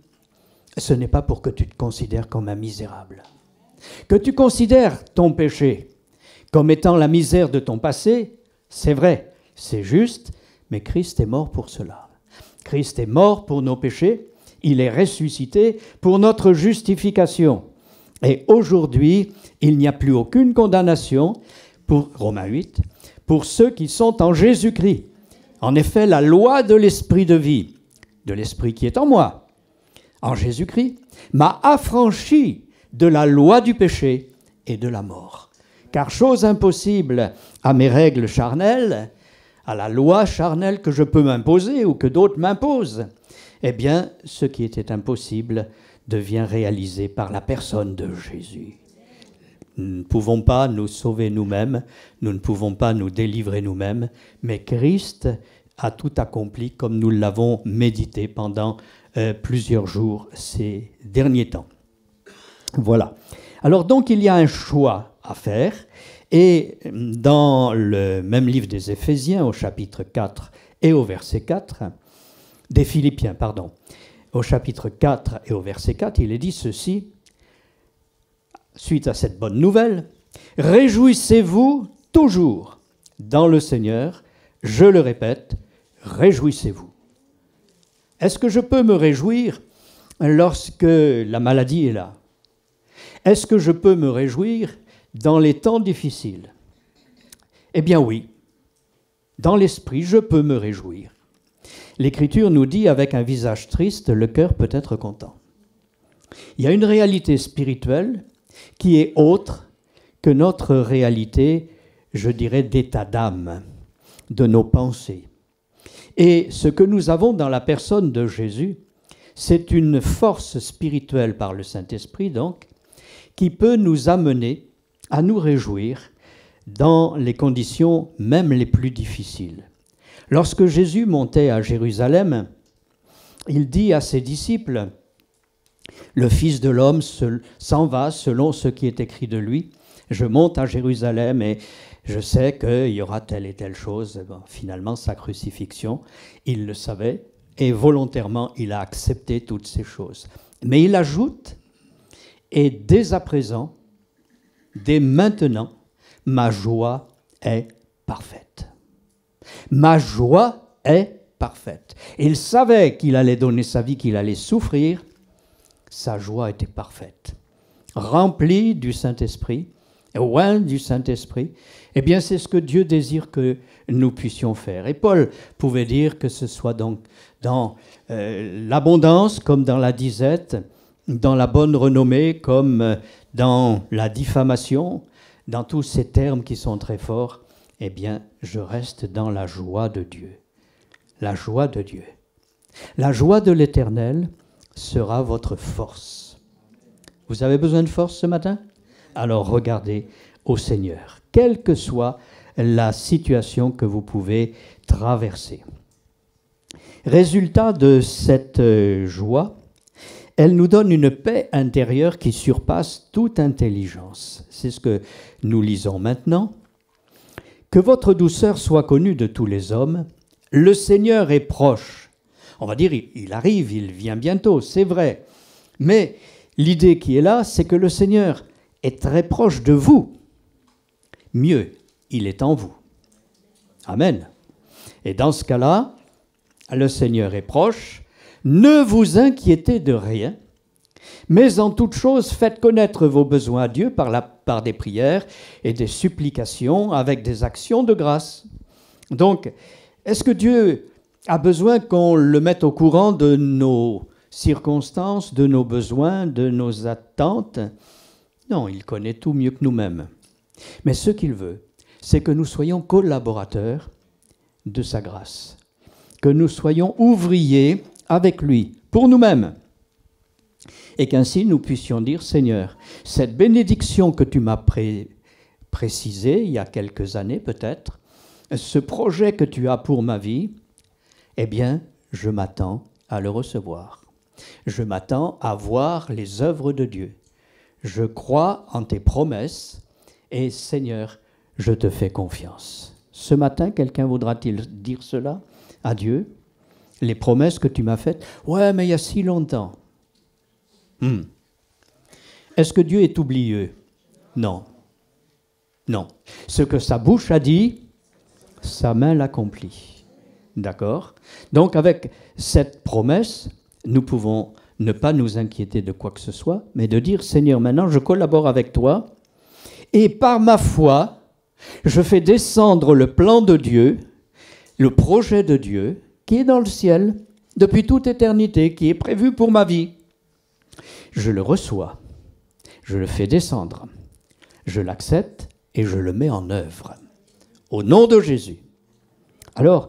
Ce n'est pas pour que tu te considères comme un misérable. Que tu considères ton péché comme étant la misère de ton passé, c'est vrai, c'est juste, mais Christ est mort pour cela. Christ est mort pour nos péchés, il est ressuscité pour notre justification. Et aujourd'hui, il n'y a plus aucune condamnation, pour Romains 8, pour ceux qui sont en Jésus-Christ. En effet, la loi de l'esprit de vie, de l'esprit qui est en moi, en Jésus-Christ, m'a affranchi de la loi du péché et de la mort. Car chose impossible à mes règles charnelles, à la loi charnelle que je peux m'imposer ou que d'autres m'imposent, eh bien, ce qui était impossible devient réalisé par la personne de Jésus. Nous ne pouvons pas nous sauver nous-mêmes, nous ne pouvons pas nous délivrer nous-mêmes, mais Christ a tout accompli comme nous l'avons médité pendant plusieurs jours ces derniers temps. Voilà. Alors donc il y a un choix à faire et dans le même livre des Éphésiens au chapitre 4 et au verset 4, des Philippiens, pardon, au chapitre 4 et au verset 4, il est dit ceci, suite à cette bonne nouvelle, « Réjouissez-vous toujours dans le Seigneur, je le répète, réjouissez-vous. » Est-ce que je peux me réjouir lorsque la maladie est là? Est-ce que je peux me réjouir dans les temps difficiles? Eh bien oui, dans l'esprit, je peux me réjouir. L'Écriture nous dit, avec un visage triste, le cœur peut être content. Il y a une réalité spirituelle qui est autre que notre réalité, je dirais, d'état d'âme, de nos pensées. Et ce que nous avons dans la personne de Jésus, c'est une force spirituelle par le Saint-Esprit, donc, qui peut nous amener à nous réjouir dans les conditions même les plus difficiles. Lorsque Jésus montait à Jérusalem, il dit à ses disciples, « Le Fils de l'homme s'en va selon ce qui est écrit de lui. Je monte à Jérusalem et je sais qu'il y aura telle et telle chose. » Bon, finalement, sa crucifixion, il le savait et volontairement, il a accepté toutes ces choses. Mais il ajoute, « Et dès à présent, dès maintenant, ma joie est parfaite. » Ma joie est parfaite. Il savait qu'il allait donner sa vie, qu'il allait souffrir. Sa joie était parfaite. Remplie du Saint-Esprit, loin du Saint-Esprit, eh bien c'est ce que Dieu désire que nous puissions faire. Et Paul pouvait dire que ce soit donc dans l'abondance comme dans la disette, dans la bonne renommée comme dans la diffamation, dans tous ces termes qui sont très forts, eh bien, je reste dans la joie de Dieu. La joie de Dieu. La joie de l'Éternel sera votre force. Vous avez besoin de force ce matin? alors regardez au Seigneur, quelle que soit la situation que vous pouvez traverser. Résultat de cette joie, elle nous donne une paix intérieure qui surpasse toute intelligence. C'est ce que nous lisons maintenant. Que votre douceur soit connue de tous les hommes. Le Seigneur est proche. On va dire, il arrive, il vient bientôt, c'est vrai. Mais l'idée qui est là, c'est que le Seigneur est très proche de vous. Mieux, il est en vous. Amen. Et dans ce cas-là, le Seigneur est proche. Ne vous inquiétez de rien, mais en toute chose, faites connaître vos besoins à Dieu par des prières et des supplications avec des actions de grâce. Donc, est-ce que Dieu a besoin qu'on le mette au courant de nos circonstances, de nos besoins, de nos attentes? Non, il connaît tout mieux que nous-mêmes. Mais ce qu'il veut, c'est que nous soyons collaborateurs de sa grâce, que nous soyons ouvriers avec lui, pour nous-mêmes, et qu'ainsi nous puissions dire, Seigneur, cette bénédiction que tu m'as précisée il y a quelques années peut-être, ce projet que tu as pour ma vie, eh bien, je m'attends à le recevoir. Je m'attends à voir les œuvres de Dieu. Je crois en tes promesses et, Seigneur, je te fais confiance. Ce matin, quelqu'un voudra-t-il dire cela à Dieu? Les promesses que tu m'as faites, ouais, mais il y a si longtemps. Est-ce que Dieu est oublieux? Non. Non. Ce que sa bouche a dit, sa main l'accomplit. D'accord? Donc avec cette promesse, nous pouvons ne pas nous inquiéter de quoi que ce soit, mais de dire, Seigneur, maintenant je collabore avec toi, et par ma foi, je fais descendre le plan de Dieu, le projet de Dieu, qui est dans le ciel, depuis toute éternité, qui est prévu pour ma vie. Je le reçois, je le fais descendre, je l'accepte et je le mets en œuvre. Au nom de Jésus. Alors,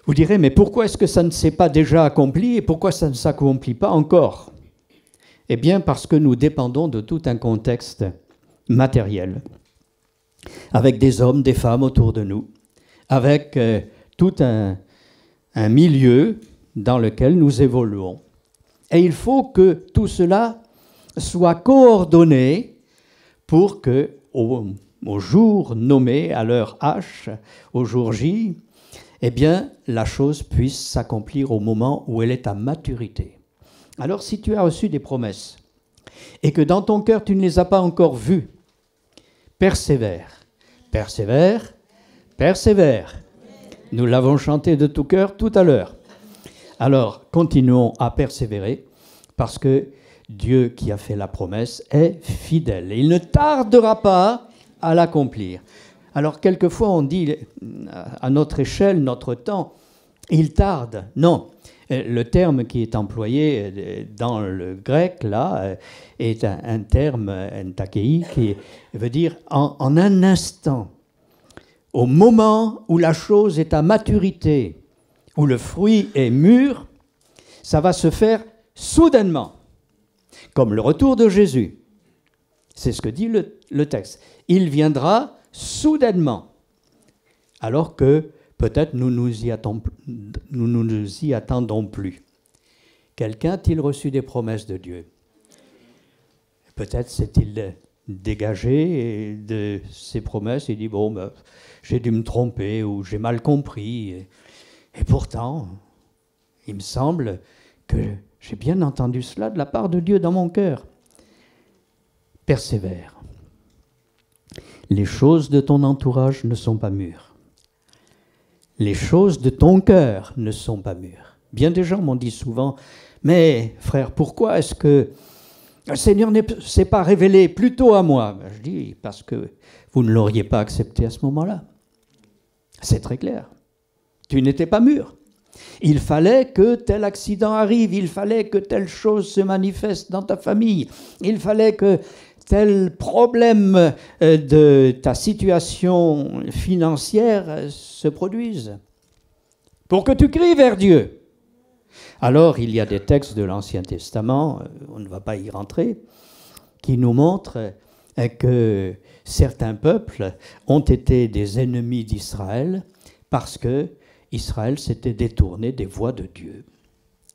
vous direz, mais pourquoi est-ce que ça ne s'est pas déjà accompli et pourquoi ça ne s'accomplit pas encore? Eh bien, parce que nous dépendons de tout un contexte matériel, avec des hommes, des femmes autour de nous, avec tout un milieu dans lequel nous évoluons. Et il faut que tout cela soit coordonné pour que, au jour nommé, à l'heure H, au jour J, eh bien, la chose puisse s'accomplir au moment où elle est à maturité. Alors, si tu as reçu des promesses et que dans ton cœur, tu ne les as pas encore vues, persévère, persévère, persévère. Nous l'avons chanté de tout cœur tout à l'heure. Alors, continuons à persévérer parce que Dieu qui a fait la promesse est fidèle. Et il ne tardera pas à l'accomplir. Alors, quelquefois, on dit, à notre échelle, notre temps, il tarde. Non, le terme qui est employé dans le grec, là, est un terme, entakei, qui veut dire en un instant. Au moment où la chose est à maturité, où le fruit est mûr, ça va se faire soudainement, comme le retour de Jésus. C'est ce que dit le texte. Il viendra soudainement, alors que peut-être nous ne nous y attendons plus. Quelqu'un a-t-il reçu des promesses de Dieu? Peut-être s'est-il dégagé de ses promesses et dit, bon, ben, j'ai dû me tromper ou j'ai mal compris. Et pourtant, il me semble que j'ai bien entendu cela de la part de Dieu dans mon cœur. Persévère. Les choses de ton entourage ne sont pas mûres. Les choses de ton cœur ne sont pas mûres. Bien des gens m'ont dit souvent, mais frère, pourquoi est-ce que le Seigneur ne s'est pas révélé plus tôt à moi? Je dis, parce que vous ne l'auriez pas accepté à ce moment-là. C'est très clair. Tu n'étais pas mûr. Il fallait que tel accident arrive, il fallait que telle chose se manifeste dans ta famille, il fallait que tel problème de ta situation financière se produise pour que tu cries vers Dieu. Alors, il y a des textes de l'Ancien Testament, on ne va pas y rentrer, qui nous montrent que certains peuples ont été des ennemis d'Israël parce que Israël s'était détourné des voies de Dieu.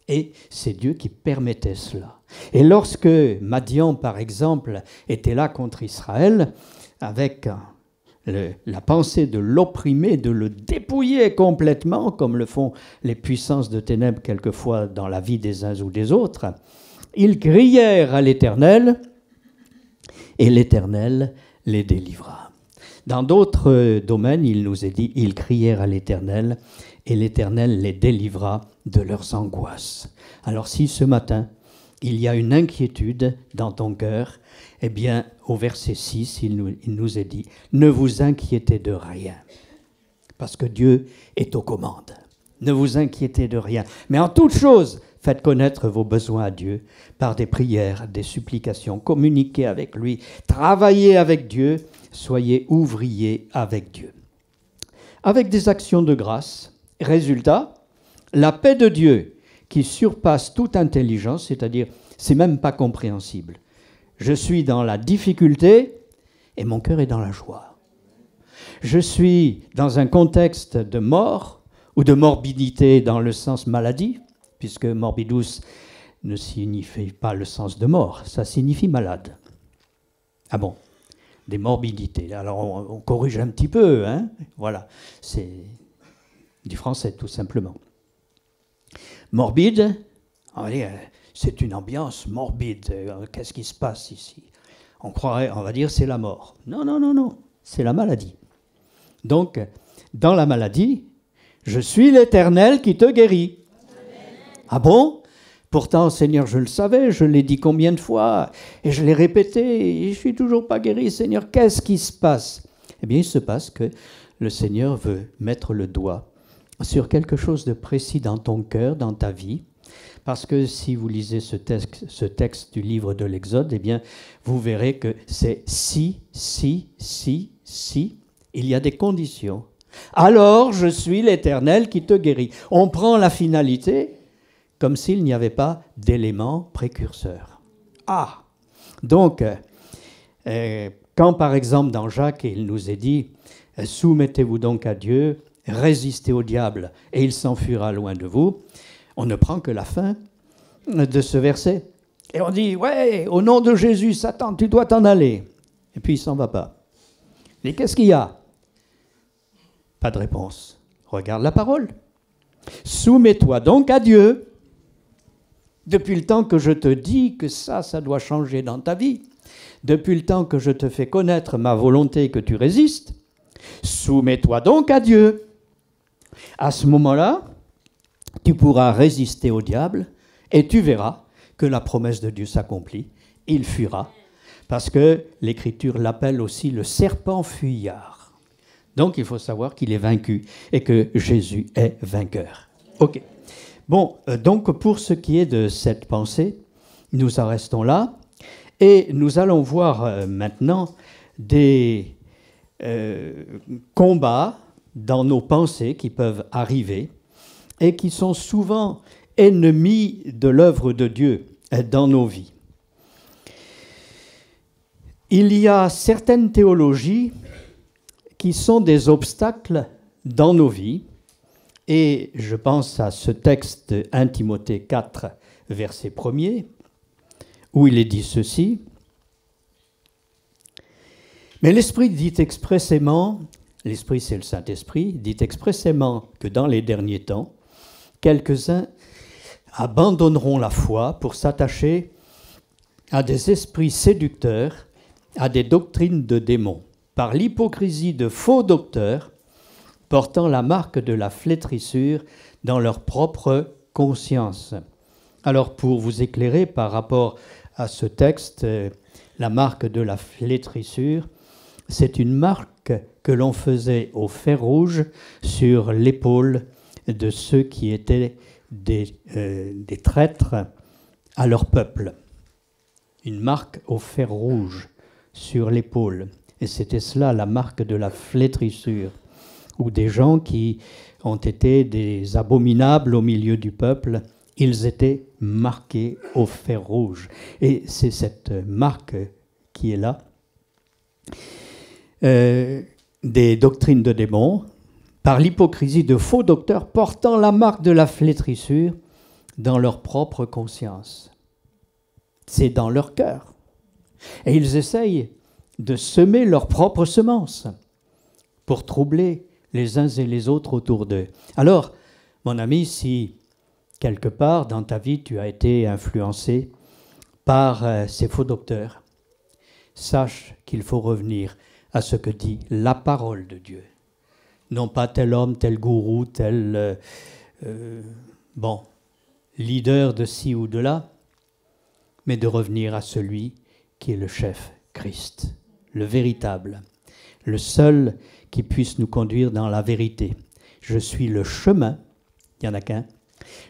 Et c'est Dieu qui permettait cela. Et lorsque Madian, par exemple, était là contre Israël, avec la pensée de l'opprimer, de le dépouiller complètement, comme le font les puissances de ténèbres quelquefois dans la vie des uns ou des autres, ils crièrent à l'Éternel, et l'Éternel les délivra. Dans d'autres domaines, il nous est dit, ils crièrent à l'Éternel, et l'Éternel les délivra de leurs angoisses. Alors si ce matin, il y a une inquiétude dans ton cœur, eh bien, au verset 6, il nous est dit, ne vous inquiétez de rien, parce que Dieu est aux commandes. Ne vous inquiétez de rien, mais en toute chose, faites connaître vos besoins à Dieu par des prières, des supplications, communiquez avec lui, travaillez avec Dieu, soyez ouvriers avec Dieu. Avec des actions de grâce, résultat, la paix de Dieu qui surpasse toute intelligence, c'est-à-dire, c'est même pas compréhensible. Je suis dans la difficulté et mon cœur est dans la joie. Je suis dans un contexte de mort ou de morbidité dans le sens maladie, puisque morbidus ne signifie pas le sens de mort, ça signifie malade. Ah bon, des morbidités. Alors on corrige un petit peu, hein, voilà, c'est du français tout simplement. Morbide, on va dire, c'est une ambiance morbide. Qu'est-ce qui se passe ici? On va dire c'est la mort. Non, non, non, non, c'est la maladie. Donc, dans la maladie, je suis l'Éternel qui te guérit. Ah bon? Pourtant, Seigneur, je le savais, je l'ai dit combien de fois, et je l'ai répété, et je ne suis toujours pas guéri, Seigneur. Qu'est-ce qui se passe? Eh bien, il se passe que le Seigneur veut mettre le doigt sur quelque chose de précis dans ton cœur, dans ta vie, parce que si vous lisez ce texte du livre de l'Exode, eh bien, vous verrez que c'est si, il y a des conditions. Alors, je suis l'Éternel qui te guérit. On prend la finalité comme s'il n'y avait pas d'élément précurseur. Ah! Donc, quand par exemple dans Jacques, il nous est dit « Soumettez-vous donc à Dieu, résistez au diable et il s'enfuira loin de vous », on ne prend que la fin de ce verset. Et on dit « Ouais, au nom de Jésus, Satan, tu dois t'en aller ». Et puis il ne s'en va pas. Mais qu'est-ce qu'il y a? Pas de réponse. Regarde la parole. « Soumets-toi donc à Dieu ». Depuis le temps que je te dis que ça doit changer dans ta vie, depuis le temps que je te fais connaître ma volonté que tu résistes, soumets-toi donc à Dieu. À ce moment-là, tu pourras résister au diable et tu verras que la promesse de Dieu s'accomplit. Il fuira, parce que l'Écriture l'appelle aussi le serpent fuyard. Donc il faut savoir qu'il est vaincu et que Jésus est vainqueur. Ok. Bon, donc pour ce qui est de cette pensée, nous en restons là et nous allons voir maintenant des combats dans nos pensées qui peuvent arriver et qui sont souvent ennemis de l'œuvre de Dieu dans nos vies. Il y a certaines théologies qui sont des obstacles dans nos vies. Et je pense à ce texte de 1 Timothée 4, verset 1er, où il est dit ceci. Mais l'Esprit dit expressément, l'Esprit c'est le Saint-Esprit, dit expressément que dans les derniers temps, quelques-uns abandonneront la foi pour s'attacher à des esprits séducteurs, à des doctrines de démons, par l'hypocrisie de faux docteurs, portant la marque de la flétrissure dans leur propre conscience. Alors, pour vous éclairer par rapport à ce texte, la marque de la flétrissure, c'est une marque que l'on faisait au fer rouge sur l'épaule de ceux qui étaient des traîtres à leur peuple. Une marque au fer rouge sur l'épaule. Et c'était cela, la marque de la flétrissure. Ou des gens qui ont été des abominables au milieu du peuple, ils étaient marqués au fer rouge. Et c'est cette marque qui est là, des doctrines de démons, par l'hypocrisie de faux docteurs portant la marque de la flétrissure dans leur propre conscience. C'est dans leur cœur. Et ils essayent de semer leur propre semence pour troubler les uns et les autres autour d'eux. Alors, mon ami, si quelque part dans ta vie tu as été influencé par ces faux docteurs, sache qu'il faut revenir à ce que dit la parole de Dieu. Non pas tel homme, tel gourou, tel leader de ci ou de là, mais de revenir à celui qui est le chef, Christ, le véritable, le seul qui puisse nous conduire dans la vérité. Je suis le chemin, il n'y en a qu'un,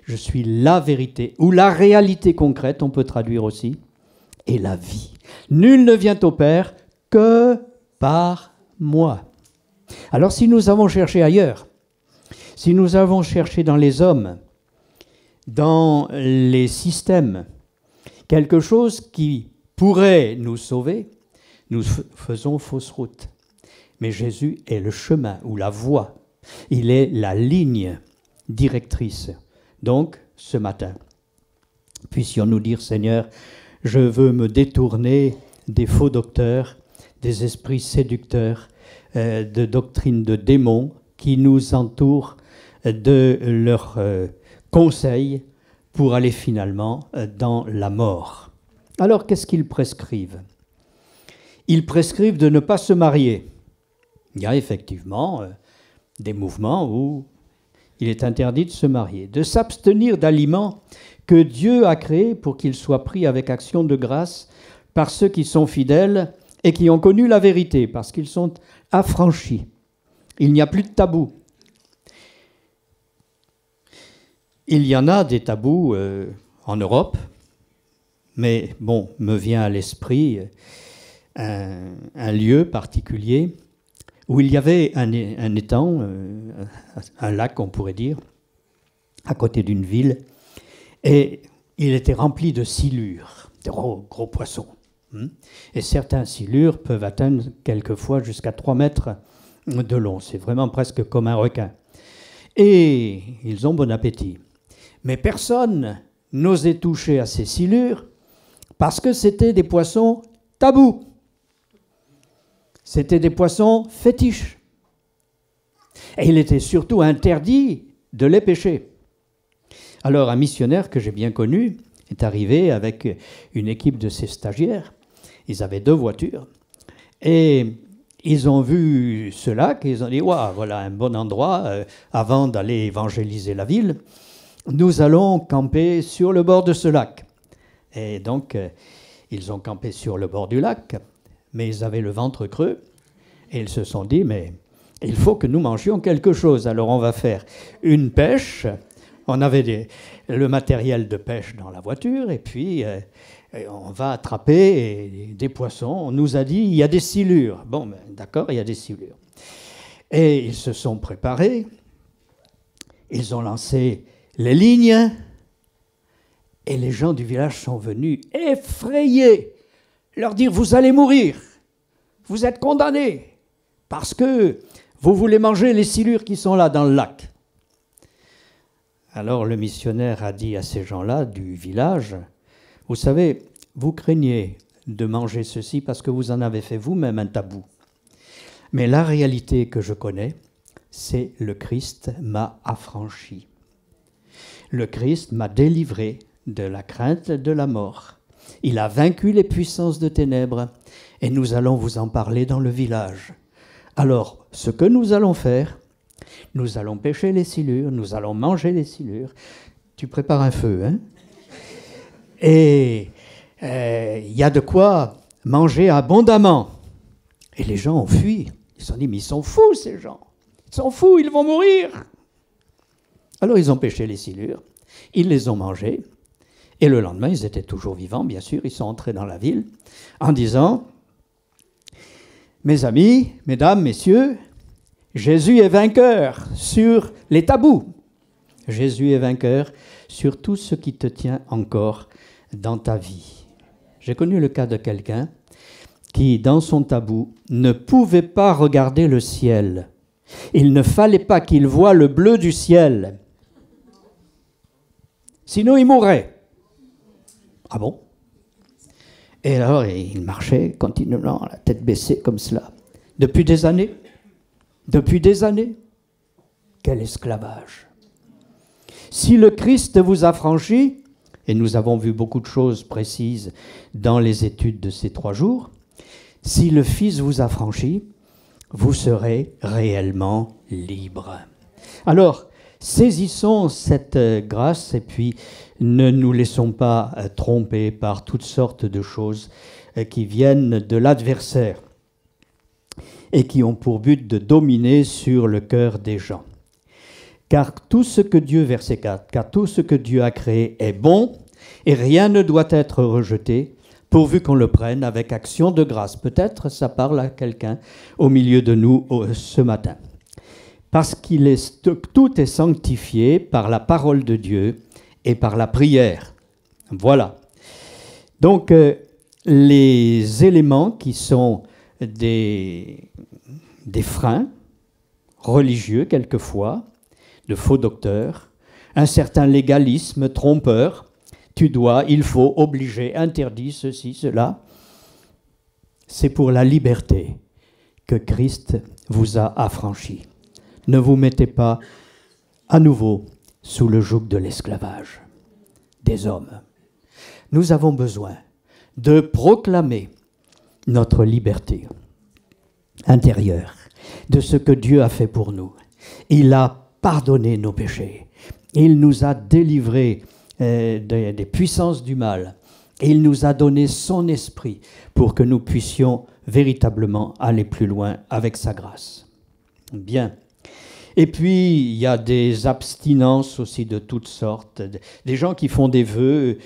je suis la vérité, ou la réalité concrète, on peut traduire aussi, et la vie. Nul ne vient au Père que par moi. Alors si nous avons cherché ailleurs, si nous avons cherché dans les hommes, dans les systèmes, quelque chose qui pourrait nous sauver, nous faisons fausse route. Mais Jésus est le chemin ou la voie. Il est la ligne directrice. Donc, ce matin, puissions-nous dire, Seigneur, je veux me détourner des faux docteurs, des esprits séducteurs, de doctrines de démons qui nous entourent de leurs conseils pour aller finalement dans la mort. Alors, qu'est-ce qu'ils prescrivent? Ils prescrivent de ne pas se marier. Il y a effectivement des mouvements où il est interdit de se marier, de s'abstenir d'aliments que Dieu a créés pour qu'ils soient pris avec action de grâce par ceux qui sont fidèles et qui ont connu la vérité, parce qu'ils sont affranchis. Il n'y a plus de tabou. Il y en a des tabous en Europe, mais bon, me vient à l'esprit un lieu particulier où il y avait un étang, un lac on pourrait dire, à côté d'une ville, et il était rempli de silures, de gros poissons. Et certains silures peuvent atteindre quelquefois jusqu'à 3 mètres de long. C'est vraiment presque comme un requin. Et ils ont bon appétit. Mais personne n'osait toucher à ces silures parce que c'était des poissons tabous. C'était des poissons fétiches. Et il était surtout interdit de les pêcher. Alors un missionnaire que j'ai bien connu est arrivé avec une équipe de ses stagiaires. Ils avaient 2 voitures. Et ils ont vu ce lac et ils ont dit « Waouh, voilà un bon endroit avant d'aller évangéliser la ville. Nous allons camper sur le bord de ce lac. » Et donc, ils ont campé sur le bord du lac, mais ils avaient le ventre creux. Et ils se sont dit « Mais il faut que nous mangions quelque chose. Alors on va faire une pêche. » On avait le matériel de pêche dans la voiture et puis on va attraper des poissons. On nous a dit il y a des silures. Bon, ben, d'accord, il y a des silures. Et ils se sont préparés. Ils ont lancé les lignes et les gens du village sont venus effrayés, leur dire vous allez mourir, vous êtes condamnés parce que vous voulez manger les silures qui sont là dans le lac. Alors le missionnaire a dit à ces gens-là du village, vous savez, vous craignez de manger ceci parce que vous en avez fait vous-même un tabou. Mais la réalité que je connais, c'est le Christ m'a affranchi. Le Christ m'a délivré de la crainte de la mort. Il a vaincu les puissances de ténèbres et nous allons vous en parler dans le village. Alors, ce que nous allons faire, nous allons pêcher les silures, nous allons manger les silures. Tu prépares un feu, hein? Et il y a de quoi manger abondamment. Et les gens ont fui. Ils se sont dit, mais ils sont fous, ces gens. Ils sont fous, ils vont mourir. Alors ils ont pêché les silures, ils les ont mangées. Et le lendemain, ils étaient toujours vivants, bien sûr. Ils sont entrés dans la ville en disant, mes amis, mesdames, messieurs, Jésus est vainqueur sur les tabous. Jésus est vainqueur sur tout ce qui te tient encore dans ta vie. J'ai connu le cas de quelqu'un qui, dans son tabou, ne pouvait pas regarder le ciel. Il ne fallait pas qu'il voie le bleu du ciel. Sinon, il mourrait. Ah bon? Et alors, il marchait continuellement, la tête baissée comme cela. Depuis des années. Depuis des années. Quel esclavage! Si le Christ vous a franchi, et nous avons vu beaucoup de choses précises dans les études de ces 3 jours, si le Fils vous a franchi, vous serez réellement libre. Alors, saisissons cette grâce et puis ne nous laissons pas tromper par toutes sortes de choses qui viennent de l'adversaire et qui ont pour but de dominer sur le cœur des gens. Car tout ce que Dieu, verset 4, car tout ce que Dieu a créé est bon et rien ne doit être rejeté pourvu qu'on le prenne avec action de grâce. Peut-être ça parle à quelqu'un au milieu de nous ce matin. Parce tout est sanctifié par la parole de Dieu et par la prière. Voilà. Donc, les éléments qui sont des freins religieux quelquefois, de faux docteurs, un certain légalisme trompeur, tu dois, il faut, obligé, interdit, ceci, cela. C'est pour la liberté que Christ vous a affranchi. Ne vous mettez pas à nouveau sous le joug de l'esclavage des hommes. Nous avons besoin de proclamer notre liberté intérieure, de ce que Dieu a fait pour nous. Il a pardonné nos péchés. Il nous a délivrés des puissances du mal. Et il nous a donné son esprit pour que nous puissions véritablement aller plus loin avec sa grâce. Bien. Et puis, il y a des abstinences aussi de toutes sortes. Des gens qui font des vœux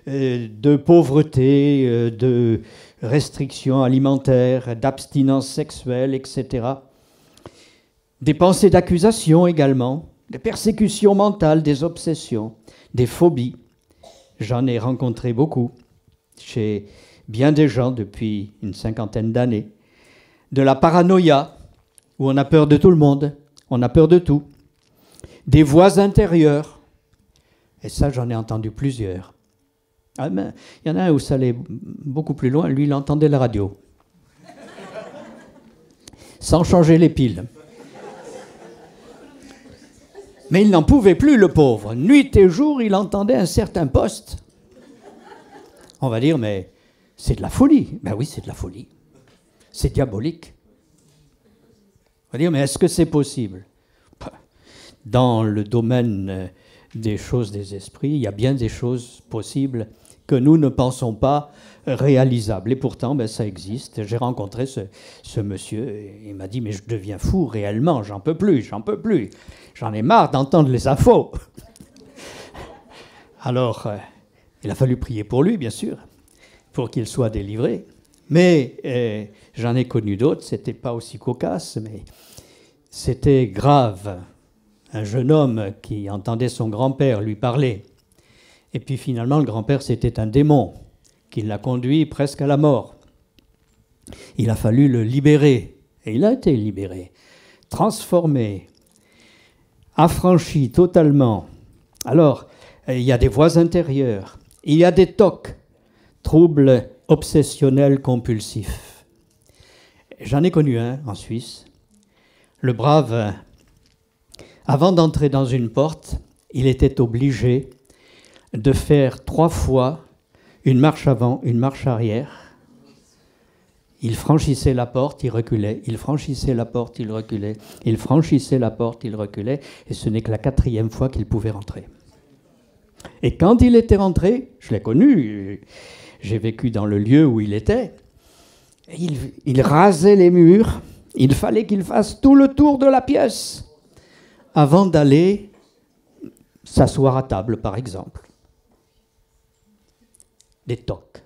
de pauvreté, de restrictions alimentaires, d'abstinence sexuelle, etc. Des pensées d'accusation également, des persécutions mentales, des obsessions, des phobies. J'en ai rencontré beaucoup chez bien des gens depuis une 50aine d'années. De la paranoïa, où on a peur de tout le monde, on a peur de tout. Des voix intérieures, et ça j'en ai entendu plusieurs. Ah, mais il y en a un où ça allait beaucoup plus loin, lui il entendait la radio. Sans changer les piles. Mais il n'en pouvait plus, le pauvre. Nuit et jour, il entendait un certain poste. On va dire, mais c'est de la folie. Ben oui, c'est de la folie. C'est diabolique. On va dire, mais est-ce que c'est possible? Dans le domaine des choses des esprits, il y a bien des choses possibles que nous ne pensons pas réalisables. Et pourtant, ben, ça existe. J'ai rencontré ce monsieur, et il m'a dit, mais je deviens fou réellement, j'en peux plus. J'en ai marre d'entendre les infos. Alors, il a fallu prier pour lui, bien sûr, pour qu'il soit délivré. Mais j'en ai connu d'autres, c'était pas aussi cocasse, mais c'était grave. Un jeune homme qui entendait son grand-père lui parler. Et puis finalement, le grand-père, c'était un démon qui l'a conduit presque à la mort. Il a fallu le libérer. Et il a été libéré, transformé, affranchi totalement. Alors, il y a des voix intérieures. Il y a des TOC, troubles obsessionnels compulsifs. J'en ai connu un en Suisse. Le brave, avant d'entrer dans une porte, il était obligé de faire 3 fois une marche avant, une marche arrière. Il franchissait la porte, il reculait. Il franchissait la porte, il reculait. Il franchissait la porte, il reculait. Et ce n'est que la 4e fois qu'il pouvait rentrer. Et quand il était rentré, je l'ai connu, j'ai vécu dans le lieu où il était, il rasait les murs. Il fallait qu'il fasse tout le tour de la pièce avant d'aller s'asseoir à table, par exemple. Des tocs.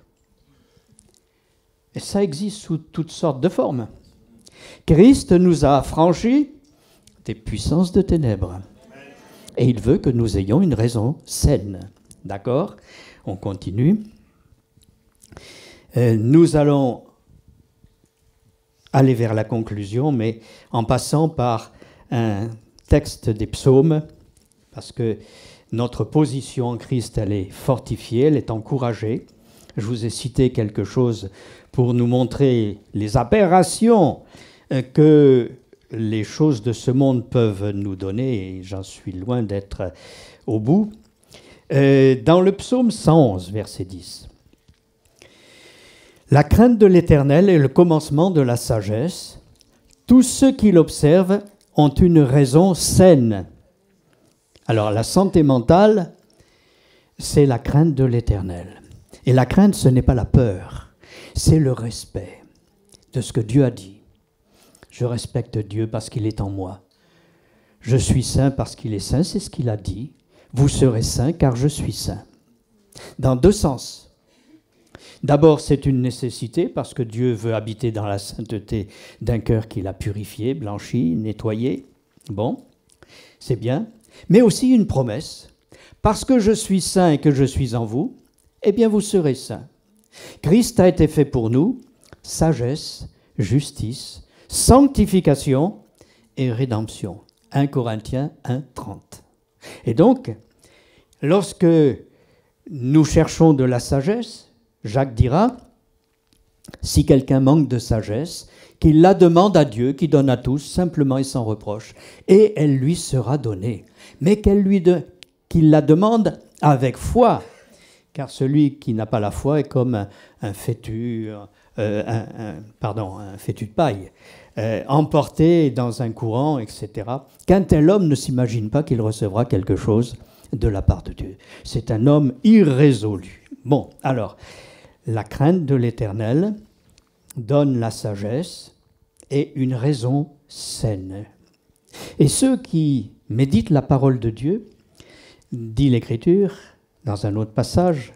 Et ça existe sous toutes sortes de formes. Christ nous a affranchis des puissances de ténèbres. Et il veut que nous ayons une raison saine. D'accord? On continue. Nous allons aller vers la conclusion, mais en passant par un texte des psaumes, parce que notre position en Christ, elle est fortifiée, elle est encouragée. Je vous ai cité quelque chose pour nous montrer les aberrations que les choses de ce monde peuvent nous donner, et j'en suis loin d'être au bout. Dans le psaume 111, verset 10, « La crainte de l'Éternel est le commencement de la sagesse. Tous ceux qui l'observent ont une raison saine. » Alors, la santé mentale, c'est la crainte de l'Éternel. Et la crainte, ce n'est pas la peur, c'est le respect de ce que Dieu a dit. Je respecte Dieu parce qu'il est en moi. Je suis saint parce qu'il est saint, c'est ce qu'il a dit. Vous serez saints car je suis saint. Dans deux sens. D'abord, c'est une nécessité parce que Dieu veut habiter dans la sainteté d'un cœur qu'il a purifié, blanchi, nettoyé. Bon, c'est bien. Mais aussi une promesse. Parce que je suis saint et que je suis en vous, eh bien vous serez saints. Christ a été fait pour nous sagesse, justice, sanctification et rédemption. 1 Corinthiens 1, 30. Et donc, lorsque nous cherchons de la sagesse, Jacques dira, si quelqu'un manque de sagesse, qu'il la demande à Dieu, qui donne à tous, simplement et sans reproche, et elle lui sera donnée. Mais qu'il la demande avec foi, car celui qui n'a pas la foi est comme un fétu de paille, emporté dans un courant, etc. Qu'un tel homme ne s'imagine pas qu'il recevra quelque chose de la part de Dieu. C'est un homme irrésolu. Bon, alors, la crainte de l'Éternel donne la sagesse et une raison saine. Et ceux qui méditent la parole de Dieu, dit l'Écriture, dans un autre passage,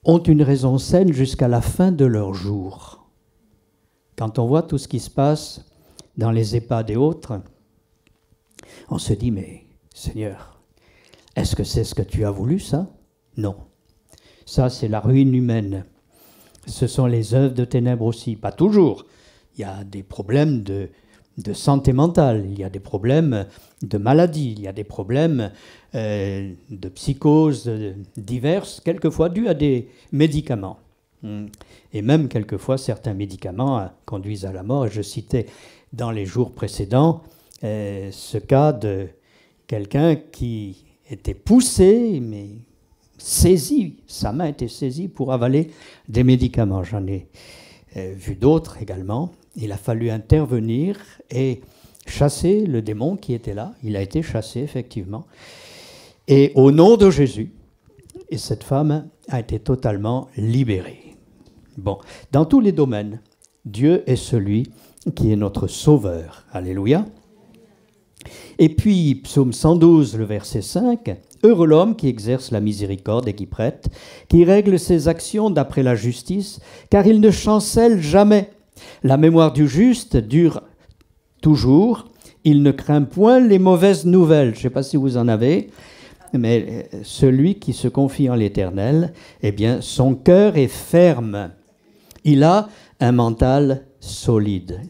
ont une raison saine jusqu'à la fin de leur jour. Quand on voit tout ce qui se passe dans les EHPAD et autres, on se dit, mais Seigneur, est-ce que c'est ce que tu as voulu, ça? Non. Ça, c'est la ruine humaine. Ce sont les œuvres de ténèbres aussi. Pas toujours. Il y a des problèmes de santé mentale, il y a des problèmes de maladie, il y a des problèmes de psychose diverses, quelquefois dus à des médicaments. Et même quelquefois, certains médicaments conduisent à la mort. Et je citais dans les jours précédents ce cas de quelqu'un qui était poussé, mais saisi, sa main était saisie pour avaler des médicaments. J'en ai vu d'autres également. Il a fallu intervenir et chasser le démon qui était là. Il a été chassé, effectivement. Et au nom de Jésus, et cette femme a été totalement libérée. Bon, dans tous les domaines, Dieu est celui qui est notre sauveur. Alléluia. Et puis, psaume 112, le verset 5, « Heureux l'homme qui exerce la miséricorde et qui prête, qui règle ses actions d'après la justice, car il ne chancelle jamais. La mémoire du juste dure toujours, il ne craint point les mauvaises nouvelles. » Je ne sais pas si vous en avez, mais celui qui se confie en l'Éternel, eh bien, son cœur est ferme. Il a un mental solide.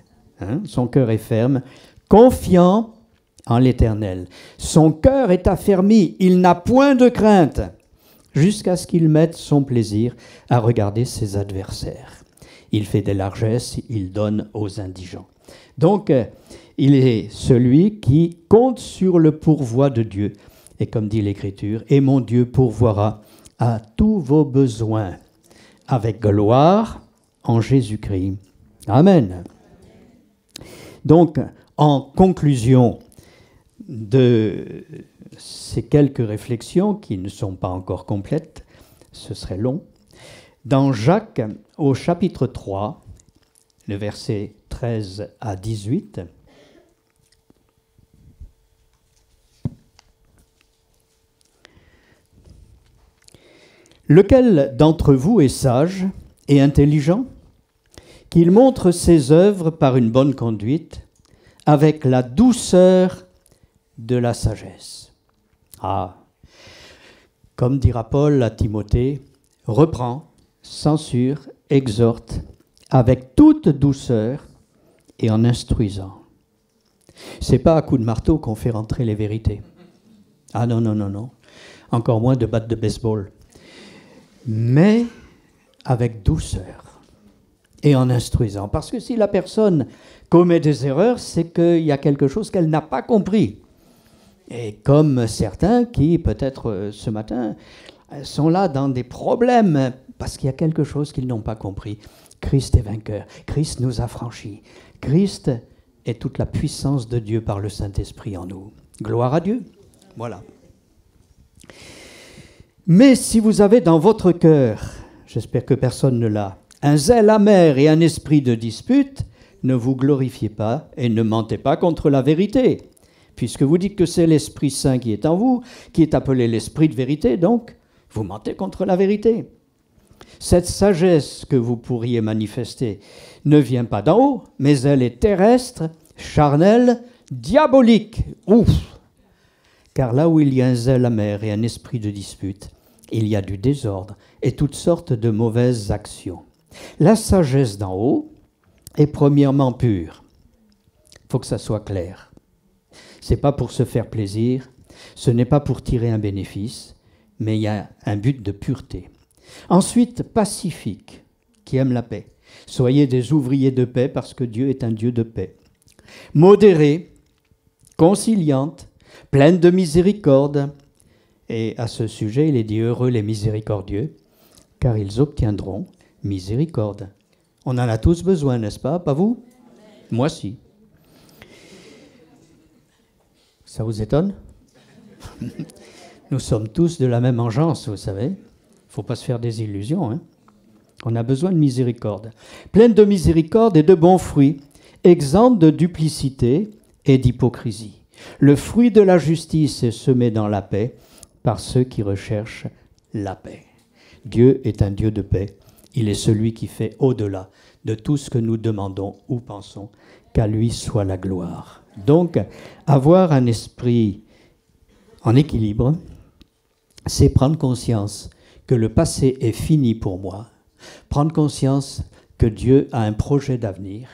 Son cœur est ferme, confiant en l'Éternel. Son cœur est affermi, il n'a point de crainte, jusqu'à ce qu'il mette son plaisir à regarder ses adversaires. Il fait des largesses, il donne aux indigents. Donc, il est celui qui compte sur le pourvoi de Dieu. Et comme dit l'Écriture, « Et mon Dieu pourvoira à tous vos besoins, avec gloire en Jésus-Christ. » Amen. Donc, en conclusion de ces quelques réflexions qui ne sont pas encore complètes, ce serait long, dans Jacques, au chapitre 3, le verset 13 à 18, « Lequel d'entre vous est sage et intelligent, qu'il montre ses œuvres par une bonne conduite, avec la douceur de la sagesse. » Ah, comme dira Paul à Timothée, reprends, censure, exhorte, avec toute douceur et en instruisant. C'est pas à coups de marteau qu'on fait rentrer les vérités. Ah non, non, non, non. Encore moins de batte de baseball. Mais avec douceur et en instruisant. Parce que si la personne commet des erreurs, c'est qu'il y a quelque chose qu'elle n'a pas compris. Et comme certains qui, peut-être ce matin, sont là dans des problèmes parce qu'il y a quelque chose qu'ils n'ont pas compris. Christ est vainqueur. Christ nous a franchis. Christ est toute la puissance de Dieu par le Saint-Esprit en nous. Gloire à Dieu. Voilà. Mais si vous avez dans votre cœur, j'espère que personne ne l'a, un zèle amer et un esprit de dispute, ne vous glorifiez pas et ne mentez pas contre la vérité. Puisque vous dites que c'est l'Esprit Saint qui est en vous, qui est appelé l'Esprit de vérité, donc vous mentez contre la vérité. Cette sagesse que vous pourriez manifester ne vient pas d'en haut, mais elle est terrestre, charnelle, diabolique. Ouf! Car là où il y a un zèle amer et un esprit de dispute, il y a du désordre et toutes sortes de mauvaises actions. La sagesse d'en haut est premièrement pure. Il faut que ça soit clair. Ce n'est pas pour se faire plaisir, ce n'est pas pour tirer un bénéfice, mais il y a un but de pureté. Ensuite, pacifique, qui aime la paix. Soyez des ouvriers de paix parce que Dieu est un Dieu de paix. Modérée, conciliante, pleine de miséricorde. Et à ce sujet, il est dit heureux les miséricordieux, car ils obtiendront miséricorde. On en a tous besoin, n'est-ce pas? Pas vous? Moi, si. Ça vous étonne? Nous sommes tous de la même engeance, vous savez. Il ne faut pas se faire des illusions. Hein. On a besoin de miséricorde. Pleine de miséricorde et de bons fruits, exempte de duplicité et d'hypocrisie. Le fruit de la justice est semé dans la paix par ceux qui recherchent la paix. Dieu est un Dieu de paix. Il est celui qui fait au-delà de tout ce que nous demandons ou pensons, qu'à lui soit la gloire. Donc, avoir un esprit en équilibre, c'est prendre conscience que le passé est fini pour moi, prendre conscience que Dieu a un projet d'avenir,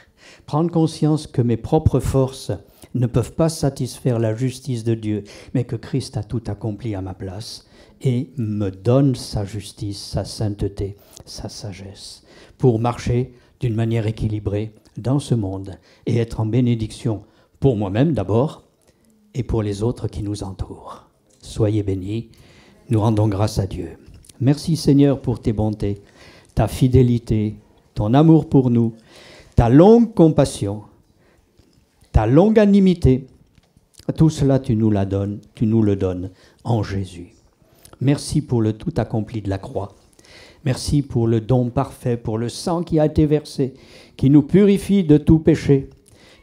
prendre conscience que mes propres forces ne peuvent pas satisfaire la justice de Dieu, mais que Christ a tout accompli à ma place et me donne sa justice, sa sainteté, sa sagesse, pour marcher d'une manière équilibrée dans ce monde et être en bénédiction pour moi-même d'abord et pour les autres qui nous entourent. Soyez bénis, nous rendons grâce à Dieu. Merci Seigneur pour tes bontés, ta fidélité, ton amour pour nous, ta longue compassion, ta longanimité. Tout cela, tu nous le donnes en Jésus. Merci pour le tout accompli de la croix. Merci pour le don parfait, pour le sang qui a été versé, qui nous purifie de tout péché.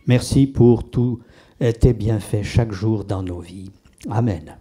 Merci pour tous tes bienfaits chaque jour dans nos vies. Amen.